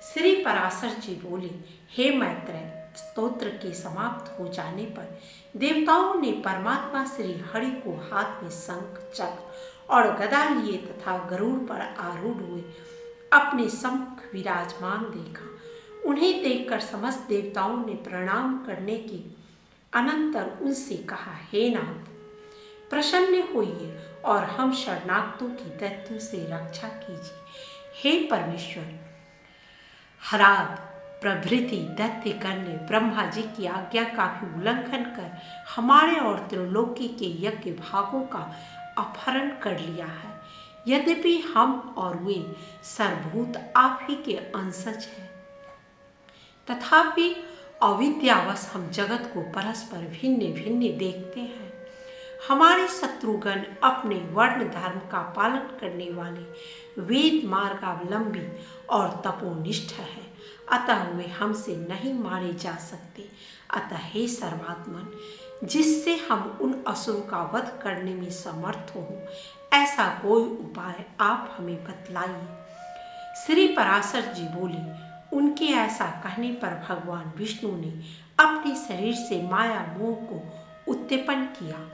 Speaker 1: श्री पराशर जी बोले, हे मैत्रेय, स्तोत्र के समाप्त हो जाने पर देवताओं ने परमात्मा श्री हरि को हाथ में शंख, चक्र और गदा लिए तथा गरुड़ पर आरूढ़ हुए अपने सम्मुख विराजमान देखा। उन्हें देखकर समस्त देवताओं ने प्रणाम करने के अनंतर उनसे कहा, हे नाथ, प्रसन्न होइए और हम शरणागतों की दैत्यों से रक्षा कीजिए। हे परमेश्वर, हराद प्रभृति दैत्य करने ब्रह्मा जी की आज्ञा का भी उल्लंघन कर हमारे और त्रिलोकी के यज्ञ भागों का अपहरण कर लिया है। यद्यपि हम और वे सर्वभूत आप ही के अंशज हैं, तथापि अविद्यावश हम जगत को परस्पर भिन्न भिन्न देखते हैं। हमारे शत्रुगण अपने वर्ण धर्म का पालन करने वाले वेद मार्गावलंबी और तपोनिष्ठ है, अतः वे हमसे नहीं मारे जा सकते। अतः हे सर्वात्मन, जिससे हम उन असुरों का वध करने में समर्थ हो, ऐसा कोई उपाय आप हमें बतलाइए। श्री पराशर जी बोले, उनके ऐसा कहने पर भगवान विष्णु ने अपने शरीर से माया मोह को उत्पन्न किया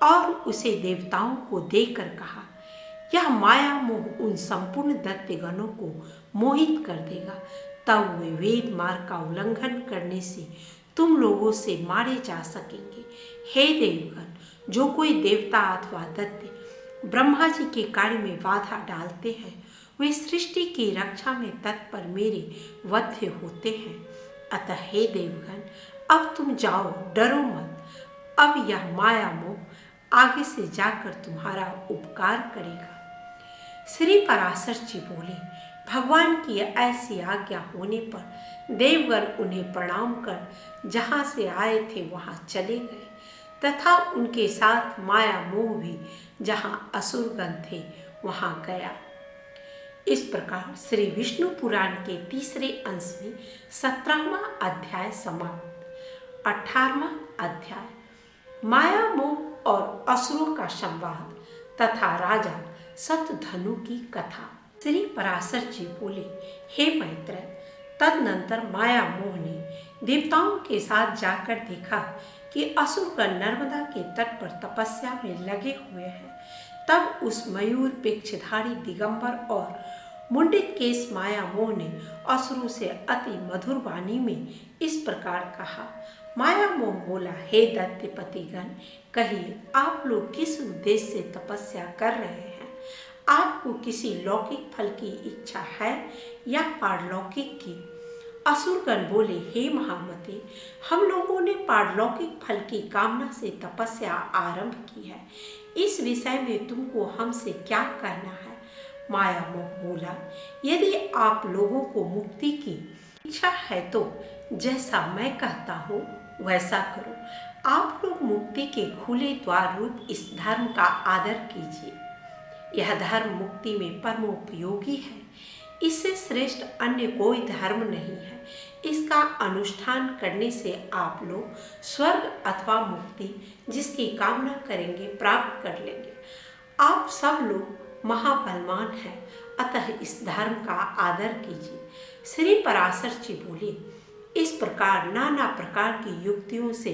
Speaker 1: और उसे देवताओं को देकर कहा, यह माया मोह उन संपूर्ण दैत्यगणों को मोहित कर देगा, तब वे वेद मार्ग का उल्लंघन करने से तुम लोगों से मारे जा सकेंगे। हे देवगण, जो कोई देवता अथवा दैत्य ब्रह्मा जी के कार्य में बाधा डालते हैं, वे सृष्टि की रक्षा में तत्पर मेरे वध्य होते हैं। अतः हे देवगण, अब तुम जाओ, डरो मत। अब यह माया मोह आगे से जाकर तुम्हारा उपकार करेगा। श्री पराशर जी बोले, भगवान की ऐसी आज्ञा होने पर देवगण उन्हें प्रणाम कर जहाँ से आए थे वहाँ चले गए तथा उनके साथ माया मोह भी जहाँ असुरगण थे वहाँ गया। इस प्रकार श्री विष्णु पुराण के तीसरे अंश में 17वां अध्याय समाप्त। 18वां अध्याय माया मोह और असुरों का संवाद तथा राजा शतधनु की कथा। श्री पराशर जी बोले, हे मैत्रेय, तदनंतर माया मोह ने देवताओं के साथ जाकर देखा कि असुरगण नर्मदा के तट पर तपस्या में लगे हुए हैं। तब उस मयूर पेक्षधारी दिगंबर और मुंडित केश माया मोह ने असुरों से अति मधुर वाणी में इस प्रकार कहा। माया मोह बोला, हे दैत्यपतिगण, कहिए आप लोग किस उद्देश्य से तपस्या कर रहे हैं? आपको किसी लौकिक फल की इच्छा है या पारलौकिक की? असुरगण बोले, हे महामते, हम लोगों ने पारलौकिक फल की कामना से तपस्या आरंभ की है। इस विषय में तुमको हमसे क्या कहना है? माया मोह बोला, यदि आप लोगों को मुक्ति की इच्छा है तो जैसा मैं कहता हूँ वैसा करो। आप लोग मुक्ति के खुले द्वार रूप इस धर्म का आदर कीजिए। यह धर्म मुक्ति में परमोपयोगी है। इससे श्रेष्ठ अन्य कोई धर्म नहीं है। इसका अनुष्ठान करने से आप लोग स्वर्ग अथवा मुक्ति जिसकी कामना करेंगे प्राप्त कर लेंगे। आप सब लोग महाबलवान हैं, अतः इस धर्म का आदर कीजिए। श्री पराशर जी बोले, इस प्रकार नाना प्रकार की युक्तियों से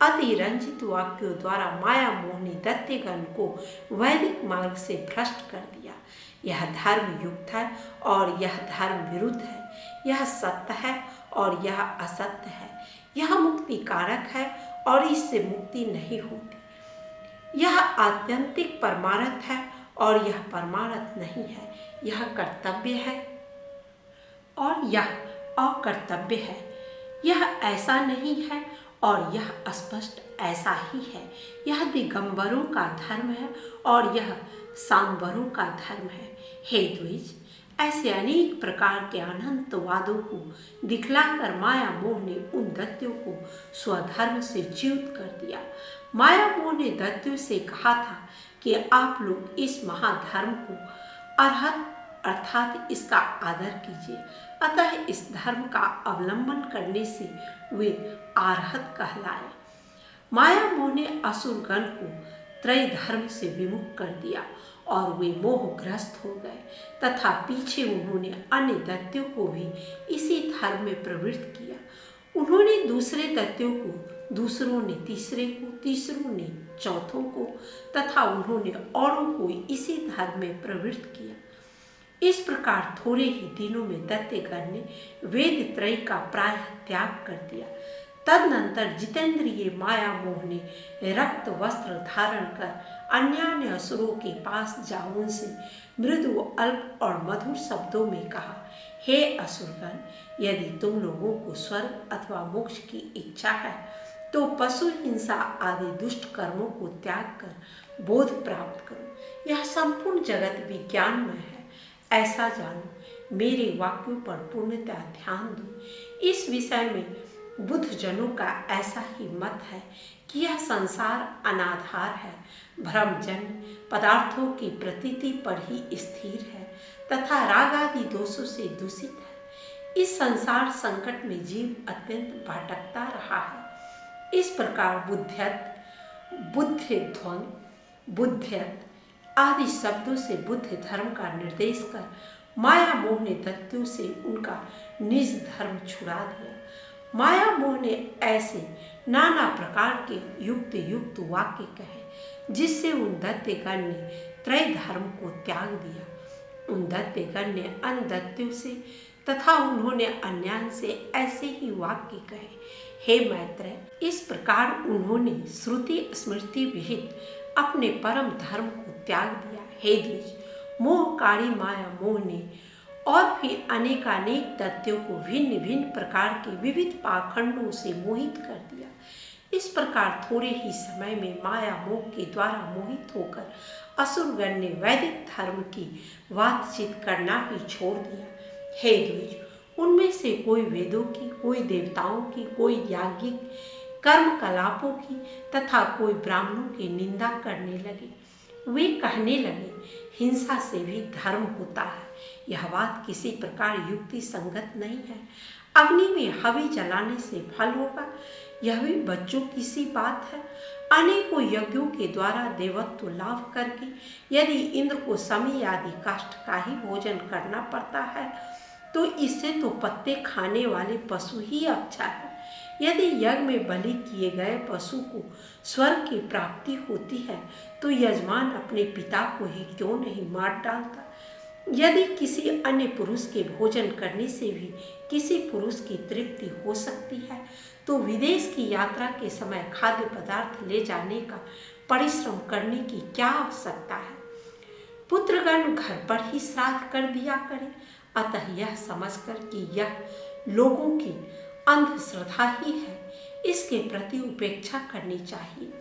Speaker 1: अतिरंजित वाक्यों द्वारा माया मोह ने दैत्यगण को वैदिक मार्ग से भ्रष्ट कर दिया। यह धर्म युक्त है और यह धर्म विरुद्ध है, यह सत्य है और यह असत्य है, यह मुक्ति कारक है और इससे मुक्ति नहीं होती, यह आत्यंतिक परमार्थ है और यह परमार्थ नहीं है, यह कर्तव्य है और यह अकर्तव्य है, यह ऐसा नहीं है और यह स्पष्ट ऐसा ही है, यह दिगंबरों का धर्म है और यह सांबरों का धर्म है। हे द्विज, ऐसे अनेक प्रकार के अनंत वादों को दिखलाकर माया मोह ने उन दैत्यों को स्वधर्म से च्युत कर दिया। माया मोह ने दैत्यों से कहा था कि आप लोग इस महाधर्म को अर्हत अर्थात इसका आदर कीजिए। अतः इस धर्म का अवलंबन करने से वे अर्हत कहलाए। माया मोह ने असुरगण को त्रय धर्म से विमुख कर दिया और वे मोहग्रस्त हो गए तथा पीछे उन्होंने अन्य दैत्यों को भी इसी धर्म में प्रवृत्त किया। उन्होंने दूसरे दैत्यों को, दूसरों ने तीसरे को, तीसरों ने चौथों को तथा उन्होंने औरों को इसी धर्म में प्रवृत्त किया। इस प्रकार थोड़े ही दिनों में दैत्यगण ने वेद त्रय का प्रायः त्याग कर दिया। तदनंतर जितेंद्रिय माया मोह ने रक्त वस्त्र धारण कर अन्य असुरों के पास जा उनसे मृदु, अल्प और मधुर शब्दों में कहा, हे असुरगण, यदि तुम लोगों को स्वर्ग अथवा मोक्ष की इच्छा है तो पशु हिंसा आदि दुष्ट कर्मों को त्याग कर बोध प्राप्त करो। यह संपूर्ण जगत विज्ञानमय है, ऐसा जानो। मेरे वाक्यों पर पूर्णतः ध्यान दो। इस विषय में बुद्ध जनों का ऐसा ही मत है कि यह संसार अनाधार है, भ्रमजन्य पदार्थों की प्रतीति पर ही स्थिर है तथा राग आदि दोषों से दूषित है। इस संसार संकट में जीव अत्यंत भटकता रहा है। इस प्रकार बुद्ध्यत आदि शब्दों से बुद्ध धर्म का निर्देश कर माया मोह ने दैत्यों से उनका निज धर्म छुड़ा दिया। माया मोह ने ऐसे नाना प्रकार के युक्त युक्त वाक्य कहे जिससे उन दैत्यगण ने त्रय धर्म को त्याग दिया। उन दैत्यगण ने अन्य दैत्यों से तथा उन्होंने अन्यान से ऐसे ही वाक्य कहे। हे मैत्रेय, इस प्रकार उन्होंने श्रुति स्मृति विहित अपने परम धर्म को त्याग दिया। हे द्विज, मोहकारी माया मोह ने और भी अनेकानेक दैत्यों को भिन्न भिन्न प्रकार के विविध पाखंडों से मोहित कर दिया। इस प्रकार थोड़े ही समय में माया मोह के द्वारा मोहित होकर असुरगण ने वैदिक धर्म की बातचीत करना ही छोड़ दिया। हे द्विज, उनमें से कोई वेदों की, कोई देवताओं की, कोई याज्ञिक कर्म कलापों की तथा कोई ब्राह्मणों की निंदा करने लगे। वे कहने लगे, हिंसा से भी धर्म होता है। यह बात किसी प्रकार युक्ति संगत नहीं है। अग्नि में हवी जलाने से फल होगा, यह भी बच्चों की सी बात है। अनेकों यज्ञों के द्वारा देवत्व लाभ करके यदि इंद्र को समी आदि काष्ठ का ही भोजन करना पड़ता है तो इससे तो पत्ते खाने वाले पशु ही अच्छा है। यदि यज्ञ में बलि किए गए पशु को स्वर्ग की प्राप्ति होती है तो यजमान अपने पिता को ही क्यों नहीं मार डालता। यदि किसी अन्य पुरुष के भोजन करने से भी किसी पुरुष की तृप्ति हो सकती है तो विदेश की यात्रा के समय खाद्य पदार्थ ले जाने का परिश्रम करने की क्या आवश्यकता है। पुत्रगण घर पर ही श्राद्ध कर दिया करें। अतः यह समझकर कि यह लोगों की अंधश्रद्धा ही है, इसके प्रति उपेक्षा करनी चाहिए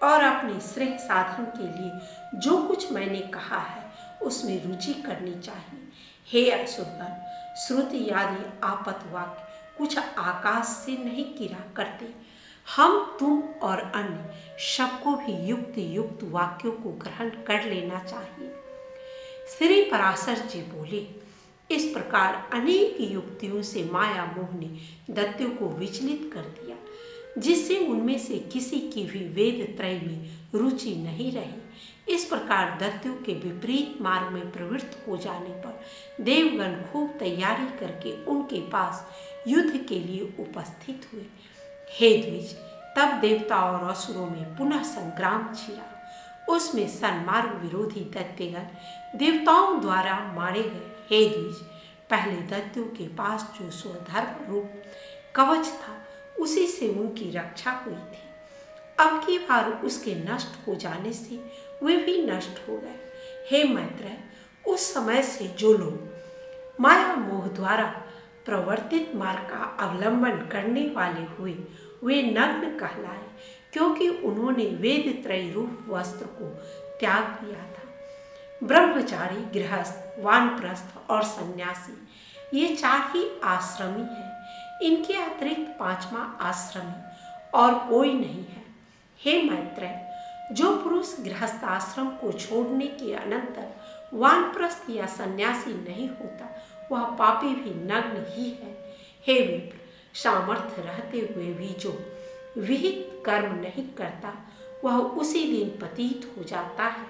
Speaker 1: और अपने श्रेय साधन के लिए जो कुछ मैंने कहा है उसमें रुचि करनी चाहिए। हे असुरगण, श्रुति आदि आपत वाक्य कुछ आकाश से नहीं गिरा करते। हम, तुम और अन्य सबको भी युक्त युक्त वाक्यों को ग्रहण कर लेना चाहिए। श्री पराशर जी बोले, इस प्रकार अनेक युक्तियों से माया मोह ने दैत्यों को विचलित कर दिया, जिससे उनमें से किसी की भी वेद त्रय में रुचि नहीं रही। इस प्रकार दैत्यों के विपरीत मार्ग में प्रवृत्त हो जाने पर देवगण खूब तैयारी करके उनके पास युद्ध के लिए उपस्थित हुए। हे द्विज, तब देवता और असुरों में पुनः संग्राम छिड़ा। उसमें सन्मार्ग विरोधी दैत्यगण देवताओं द्वारा मारे गए। हे द्विज, पहले दैत्यों के पास जो स्वधर्म रूप कवच था, उसी से उनकी रक्षा हुई थी। अब की बार उसके नष्ट हो जाने से वे भी नष्ट हो गए। हे मैत्रेय, उस समय से जो लोग माया मोह द्वारा प्रवर्तित मार्ग का अवलंबन करने वाले हुए, वे नग्न कहलाए, क्योंकि उन्होंने वेद त्रय रूप वस्त्र को त्याग दिया था। ब्रह्मचारी, गृहस्थ, वानप्रस्थ और सन्यासी, ये 4 ही आश्रमी हैं। इनके अतिरिक्त 5वां आश्रमी और कोई नहीं है। हे मैत्रेय, जो पुरुष गृहस्थ आश्रम को छोड़ने के अनंतर वानप्रस्थ या सन्यासी नहीं होता, वह पापी भी नग्न ही है। हे विप्र, सामर्थ्य रहते हुए भी जो विहित कर्म नहीं करता, वह उसी दिन पतित हो जाता है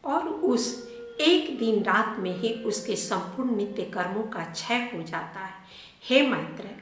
Speaker 1: और उस एक दिन रात में ही उसके संपूर्ण नित्य कर्मों का क्षय हो जाता है। हे मैत्रेय,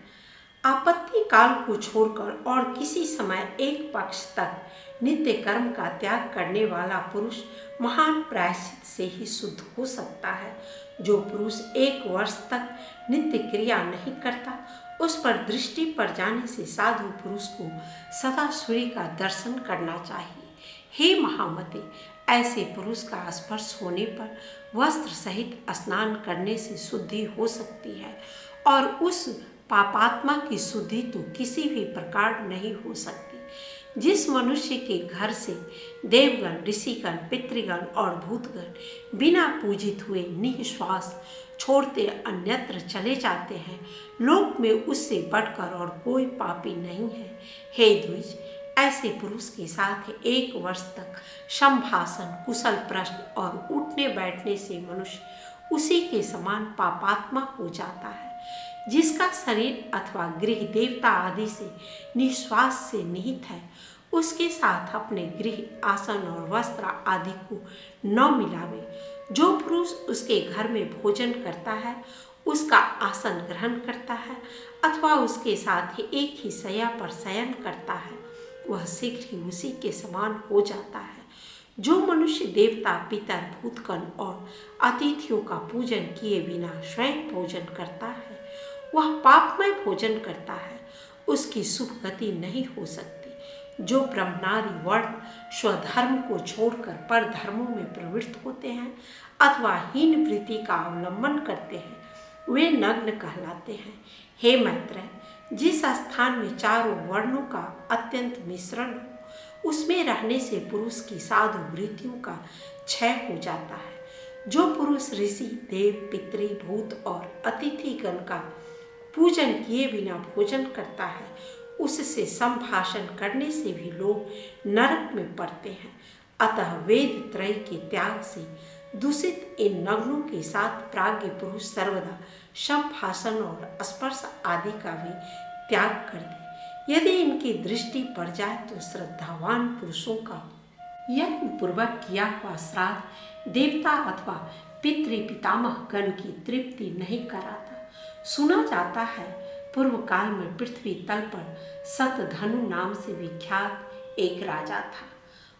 Speaker 1: आपत्ति काल को छोड़कर और किसी समय एक पक्ष तक नित्य कर्म का त्याग करने वाला पुरुष महान प्रायश्चित से ही शुद्ध हो सकता है। जो पुरुष 1 वर्ष तक नित्य क्रिया नहीं करता, उस पर दृष्टि पड़ जाने से साधु पुरुष को सदा सूर्य का दर्शन करना चाहिए। हे महामते, ऐसे पुरुष का स्पर्श होने पर वस्त्र सहित स्नान करने से शुद्धि हो सकती है, और उस पापात्मा की शुद्धि तो किसी भी प्रकार नहीं हो सकती। जिस मनुष्य के घर से देवगण, ऋषिगण, पितृगण और भूतगण बिना पूजित हुए निःश्वास छोड़ते अन्यत्र चले जाते हैं, लोक में उससे बढ़कर और कोई पापी नहीं है। हे द्विज, ऐसे पुरुष के साथ 1 वर्ष तक संभाषण, कुशल प्रश्न और उठने बैठने से मनुष्य उसी के समान पापात्मा हो जाता है। जिसका शरीर अथवा गृह देवता आदि से निश्वास से निहित है, उसके साथ अपने गृह, आसन और वस्त्र आदि को न मिलावे। जो पुरुष उसके घर में भोजन करता है, उसका आसन ग्रहण करता है अथवा उसके साथ ही एक ही शैया पर शयन करता है, वह शीघ्र ही उसी के समान हो जाता है। जो मनुष्य देवता, पितर, भूतगण और अतिथियों का पूजन किए बिना स्वयं भोजन करता है, वह पापमय भोजन करता है, उसकी शुभ गति नहीं हो सकती। जो ब्रह्मचारी वर्ण स्वधर्म को छोड़कर पर धर्मों में प्रवृत्त होते हैं अथवा हीन वृत्ति का अवलंबन करते हैं, वे नग्न कहलाते हैं। हे मैत्रेय, जिस स्थान में 4 वर्णों का अत्यंत मिश्रण हो, उसमें रहने से पुरुष की साधु वृत्तियों का क्षय हो जाता है। जो पुरुष ऋषि, देव, पितृ, भूत और अतिथिगण का पूजन किए बिना भोजन करता है, उससे संभाषण करने से भी लोग नरक में पड़ते हैं। अतः वेद त्रय के त्याग से दूषित इन नग्नों के साथ प्राज्ञ पुरुष सर्वदा संभाषण और स्पर्श आदि का भी त्याग कर दे। यदि इनकी दृष्टि पड़ जाए तो श्रद्धावान पुरुषों का यत्न पूर्वक किया हुआ श्राद्ध देवता अथवा पितृ पितामह गण की तृप्ति नहीं कराता। सुना जाता है, पूर्व काल में पृथ्वी तल पर शतधनु नाम से विख्यात एक राजा था।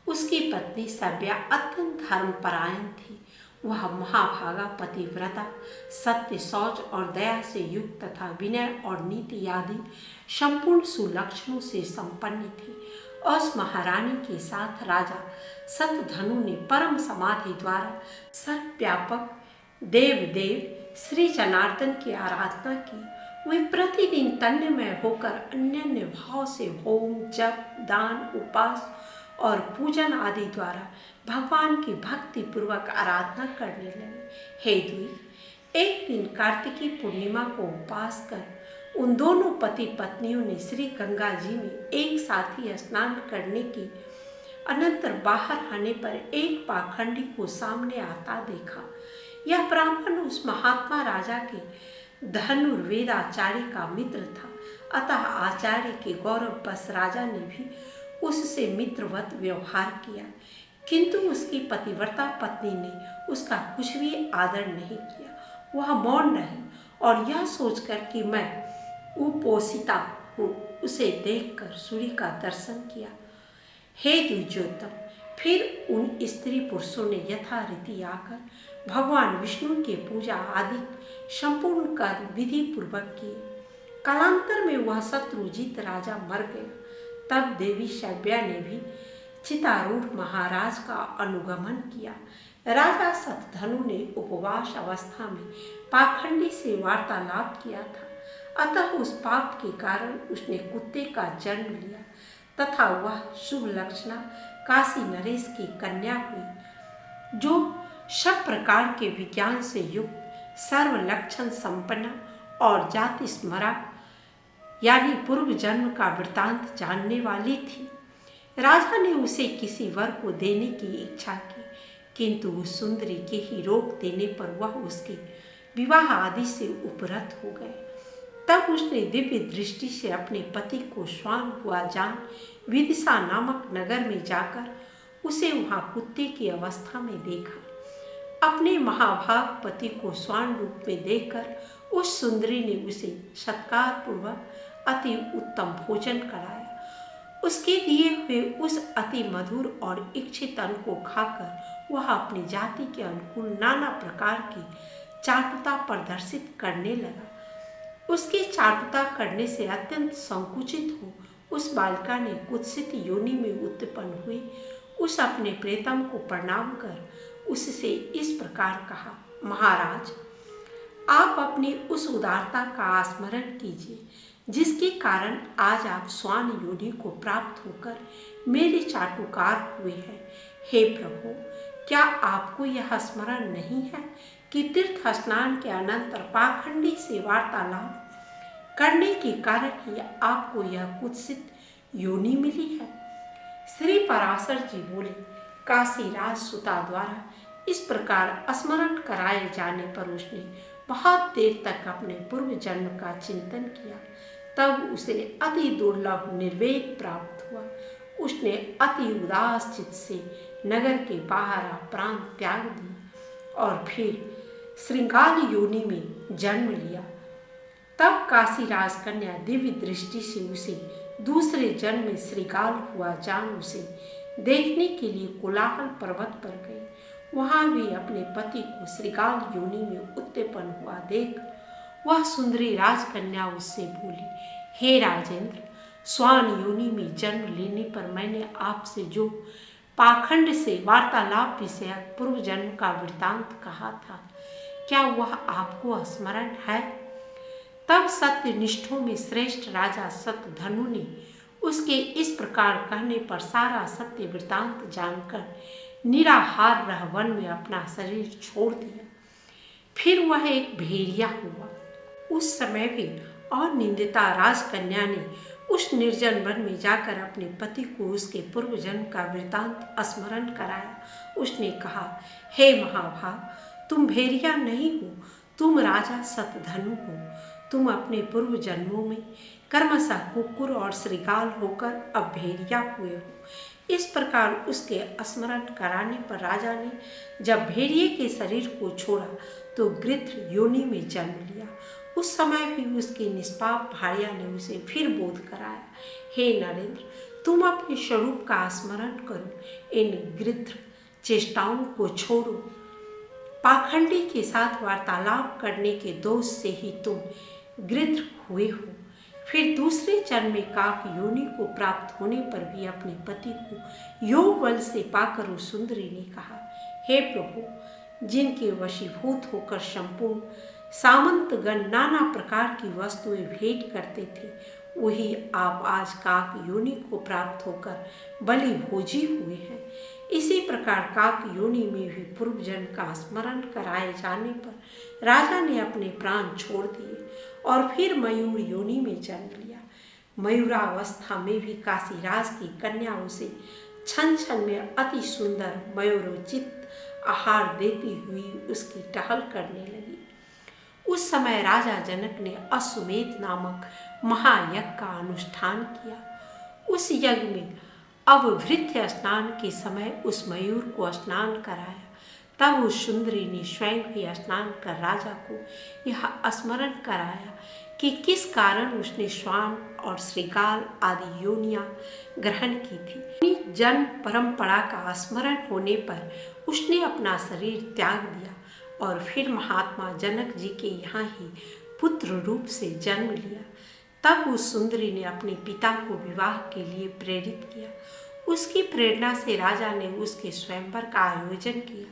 Speaker 1: उसकी पत्नी सभ्या अत्यंत धर्मपरायण थी। वह महाभागा, पतिव्रता, सत्य, शौच और दया से युक्त तथा विनय और नीति आदि संपूर्ण सुलक्षणों से संपन्न थी। उस महारानी के साथ राजा शतधनु ने परम समाधि द्वारा सर्वव्यापक देव श्री जनार्दन की आराधना की। वे प्रतिदिन तन्मय होकर अन्य भाव से होम, जप, दान, उपास और पूजन आदि द्वारा भगवान की भक्ति पूर्वक आराधना करने लगे। हे द्विज, एक दिन कार्तिकी पूर्णिमा को उपास कर उन दोनों पति पत्नियों ने श्री गंगा जी में एक साथ ही स्नान करने की अनंतर बाहर आने पर एक पाखंडी को सामने आता देखा। यह ब्राह्मण उस महात्मा राजा के धनुर्वेदाचार्य का मित्र था, अतः आचार्य के गौरववश राजा ने भी उससे मित्रवत व्यवहार किया, किंतु उसकी पतिव्रता पत्नी ने उसका कुछ भी आदर नहीं किया। वह मौन रही और यह सोचकर कि मैं उपोषिता हूँ, उसे देखकर सूर्य का दर्शन किया। हे द्विजोत्तम, फिर उन स्त्री पुरुषों ने यथारीति आकर भगवान विष्णु की पूजा आदि संपूर्ण कर्म विधि पूर्वक किए। कालांतर में वह शत्रुजित राजा मर गया। तब देवी शव्या ने भी चितारूढ़ महाराज का अनुगमन किया। राजा शतधनु ने उपवास अवस्था में पाखंडी से वार्तालाप किया था, अतः उस पाप के कारण उसने कुत्ते का जन्म लिया तथा वह शुभ लक्षणा काशी नरेश की कन्या हुई, जो सब प्रकार के विज्ञान से युक्त, सर्व लक्षण संपन्न और जाति स्मरा यानी पूर्व जन्म का वृतांत जानने वाली थी। राजा ने उसे किसी वर को देने की इच्छा की, किंतु उस सुंदरी के ही रोक देने पर वह उसके विवाह आदि से उपरत हो गए। तब उसने दिव्य दृष्टि से अपने पति को श्वान हुआ जान विदिशा नामक नगर में जाकर उसे वहां कुत्ते की अवस्था में देखा। अपने महाभाग पति को श्वान रूप में देखकर उस सुंदरी ने उसे सत्कार पूर्वक अति उत्तम भोजन कराया। उसके दिए हुए उस अति मधुर और इच्छित अन्न को खाकर वह अपनी जाति के अनुकूल नाना प्रकार की चाटुता प्रदर्शित करने लगा। उसकी चाटुता करने से अत्यंत संकुचित हो उस बालिका ने कुत्सित योनि में उत्पन्न हुई उस अपने प्रेतम को प्रणाम कर उससे इस प्रकार कहा, महाराज, आप अपनी उस उदारता का स्मरण कीजिए जिसके कारण आज आप स्वान योनि को प्राप्त होकर मेरे चाटुकार हुए हैं। हे प्रभु, क्या आपको यह स्मरण नहीं है कि तीर्थ स्नान के अनंतर पाखंडी से वार्तालाप करने के कारण ही आपको यह कुत्सित योनि मिली है? श्री पराशर जी बोले, काशीराज सुता द्वारा इस प्रकार स्मरण कराए जाने पर उसने बहुत देर तक अपने पूर्व जन्म का चिंतन किया। तब उसे अति दुर्लभ निर्वेद प्राप्त हुआ। उसने अति उदास चित्त से नगर के बाहर प्राण त्याग दिया और फिर श्रृंगाल योनि में जन्म लिया। तब काशीराज कन्या दिव्य दृष्टि से उसे दूसरे जन्म में श्रृंगाल हुआ जान उसे देखने के लिए कोलाहल पर्वत पर गई। वहां भी अपने पति को श्रृंगाल योनि में उत्पन्न हुआ देख वह सुंदरी राजकन्या उससे बोली, हे राजेंद्र, स्वान योनि में जन्म लेने पर मैंने आपसे जो पाखंड से वार्तालाप विषयक पूर्व जन्म का वृतांत कहा था, क्या वह आपको स्मरण है? तब सत्यनिष्ठों में श्रेष्ठ राजा शतधनु ने उसके इस प्रकार कहने पर सारा सत्य वृतांत जानकर निराहार रह वन में अपना शरीर छोड़ दिया। फिर वह एक भेड़िया हुआ। उस समय भी अनिंदिता राजकन्या ने उस निर्जन वन में जाकर अपने पति को उसके पूर्व जन्म का वृतांत स्मरण कराया। उसने कहा, हे महाभाग, तुम भेड़िया नहीं हो, तुम राजा शतधनु हो। तुम अपने पूर्व जन्मों में कर्मशः कुक्कुर और श्रृंगाल होकर अब भेड़िया हुए हो। इस प्रकार उसके स्मरण कराने पर राजा ने जब भेड़िए के शरीर को छोड़ा तो गृध्र योनि में जन्म लिया। उस समय भी उसके निष्पाप भार्या ने उसे फिर बोध कराया, हे नरेंद्र, तुम अपने स्वरूप का स्मरण करो, इन गृध्र चेष्टाओं को छोड़ो। पाखंडी के साथ वार्तालाप करने के दोष से ही तुम गृध्र हुए हो। फिर दूसरे जन्म में काक योनि को प्राप्त होने पर भी अपने पति को योग बल से पाकर उस सुंदरी ने कहा, हे प्रभु, जिनके वशीभूत होकर संपूर्ण सामंतगण नाना प्रकार की वस्तुएं भेंट करते थे, वही आप आज काक योनि को प्राप्त होकर बलि भोजी हुए हैं। इसी प्रकार काक योनि में भी पूर्व जन्म का स्मरण कराए जाने पर राजा ने अपने प्राण छोड़ दिए और फिर मयूर योनि में जन्म लिया। मयूरावस्था में भी काशीराज की कन्या उसे क्षण क्षण में अति सुंदर मयूरोचित आहार देती हुई उसकी टहल करने लगी। उस समय राजा जनक ने अश्वमेध नामक महायज्ञ का अनुष्ठान किया। उस यज्ञ में अवभृत्य स्नान के समय उस मयूर को स्नान कराया। तब उस सुंदरी ने स्वयं भी स्नान कर राजा को यह स्मरण कराया कि किस कारण उसने श्वान और श्रृगाल आदि योनियां ग्रहण की थी। अपनी जन्म परंपरा का स्मरण होने पर उसने अपना शरीर त्याग दिया और फिर महात्मा जनक जी के यहाँ ही पुत्र रूप से जन्म लिया। तब उस सुंदरी ने अपने पिता को विवाह के लिए प्रेरित किया। उसकी प्रेरणा से राजा ने उसके स्वयंवर का आयोजन किया।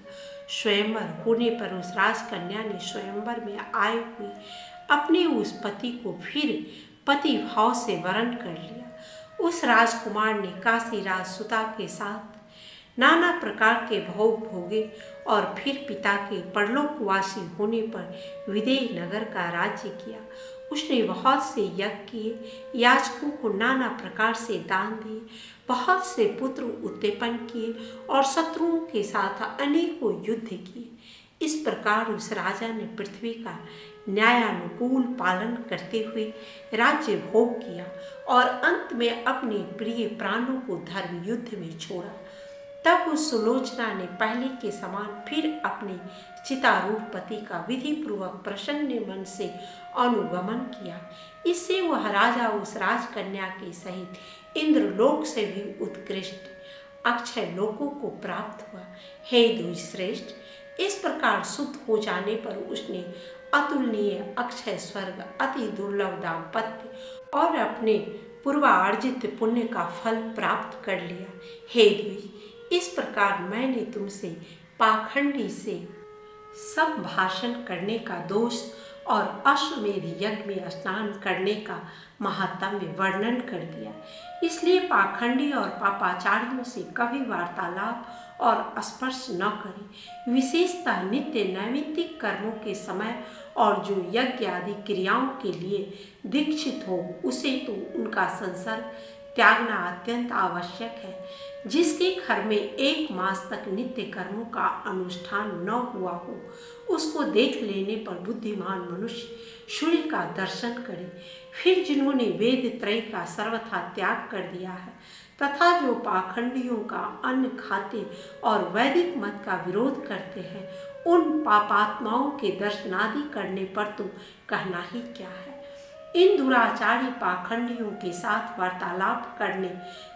Speaker 1: स्वयंवर होने पर उस राजकन्या ने स्वयंवर में आए हुए अपने उस पति को फिर पति भाव से वरण कर लिया। उस राजकुमार ने काशीराज सुता के साथ नाना प्रकार के भोग भोगे और फिर पिता के परलोकवासी होने पर विदेह नगर का राज्य किया। उसने बहुत से यज्ञ किए, याचकों को नाना प्रकार से दान दिए, बहुत से पुत्र उत्पन्न किए और शत्रुओं के साथ अनेकों युद्ध किए। इस प्रकार उस राजा ने पृथ्वी का न्यायानुकूल पालन करते हुए राज्य भोग किया और अंत में अपने प्रिय प्राणों को धर्म युद्ध में छोड़ा। तब उस सुलोचना ने पहले के समान फिर अपने चितारूढ़ पति का विधि पूर्वक प्रसन्न मन से अनुगमन किया। इससे वह राजा उस राजकन्या के सहित इंद्रलोक से भी उत्कृष्ट अक्षय लोकों को प्राप्त हुआ। हे द्विजश्रेष्ठ, इस प्रकार शुद्ध हो जाने पर उसने अतुलनीय अक्षय स्वर्ग, अति दुर्लभ दाम्पत्य और अपने पूर्वार्जित पुण्य का फल प्राप्त कर लिया। हे द्विज, इस प्रकार मैंने तुमसे पाखंडी से संभाषण करने का दोष और अश्वमेध यज्ञ में स्नान करने का महात्म्य वर्णन कर दिया। इसलिए पाखंडी और पापाचारियों से कभी वार्तालाप और स्पर्श न करें। विशेषतः नित्य नैमित्तिक कर्मों के समय और जो यज्ञ आदि क्रियाओं के लिए दीक्षित हो उसे तो उनका संसर्ग त्यागना अत्यंत आवश्यक है। जिसके घर में 1 मास तक नित्य कर्मों का अनुष्ठान न हुआ हो उसको देख लेने पर बुद्धिमान मनुष्य सूर्य का दर्शन करे। फिर जिन्होंने वेद त्रय का सर्वथा त्याग कर दिया है तथा जो पाखंडियों का अन्न खाते और वैदिक मत का विरोध करते हैं उन पापात्माओं के दर्शनादि करने पर तो कहना ही क्या है। इन दुराचारी पाखंडियों के साथ वार्तालाप करने,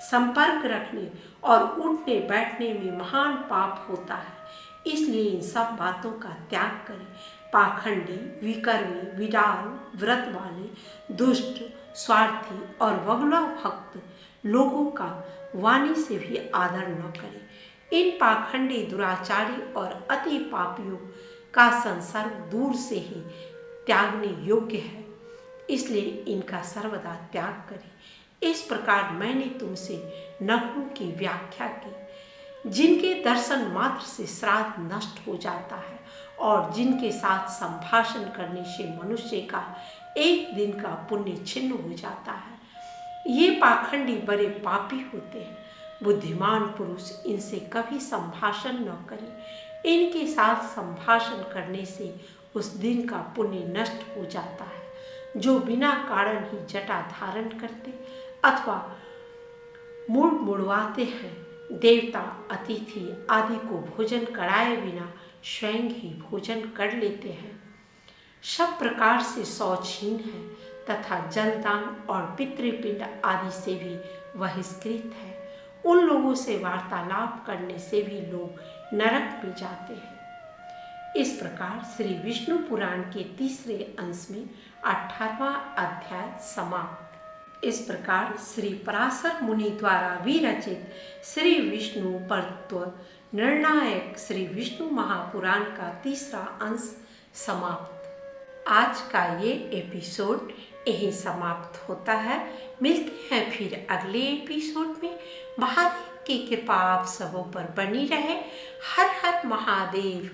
Speaker 1: संपर्क रखने और उठने बैठने में महान पाप होता है। इसलिए इन सब बातों का त्याग करें। पाखंडी, विकर्मी, विडाल, व्रत वाले, दुष्ट, स्वार्थी और बगुला भक्त लोगों का वाणी से भी आदर न करें। इन पाखंडी, दुराचारी और अति पापियों का संसर्ग दूर से ही त्यागने योग्य है। इसलिए इनका सर्वदा त्याग करें। इस प्रकार मैंने तुमसे नखों की व्याख्या की, जिनके दर्शन मात्र से श्राद्ध नष्ट हो जाता है और जिनके साथ संभाषण करने से मनुष्य का 1 दिन का पुण्य छिन्न हो जाता है। ये पाखंडी बड़े पापी होते हैं। बुद्धिमान पुरुष इनसे कभी संभाषण न करें। इनके साथ संभाषण करने से उस दिन का पुण्य नष्ट हो जाता है। जो बिना कारण ही जटा धारण करते अथवा मुड़ मुड़वाते हैं, देवता, अतिथि आदि को भोजन कराए बिना स्वयं ही भोजन कर लेते हैं, सब प्रकार से शौचहीन है तथा जलदान और पितृपिंड आदि से भी बहिष्कृत है। उन लोगों से वार्तालाप करने से भी लोग नरक में जाते हैं। इस प्रकार श्री विष्णु पुराण के 3रे अंश में 18वां अध्याय समाप्त। इस प्रकार श्री पराशर मुनि द्वारा विरचित श्री विष्णु परत्व निर्णायक श्री विष्णु महापुराण का 3रा अंश समाप्त। आज का ये एपिसोड यही समाप्त होता है। मिलते हैं फिर अगले एपिसोड में। महादेव की कृपा आप सबों पर बनी रहे। हर हर महादेव।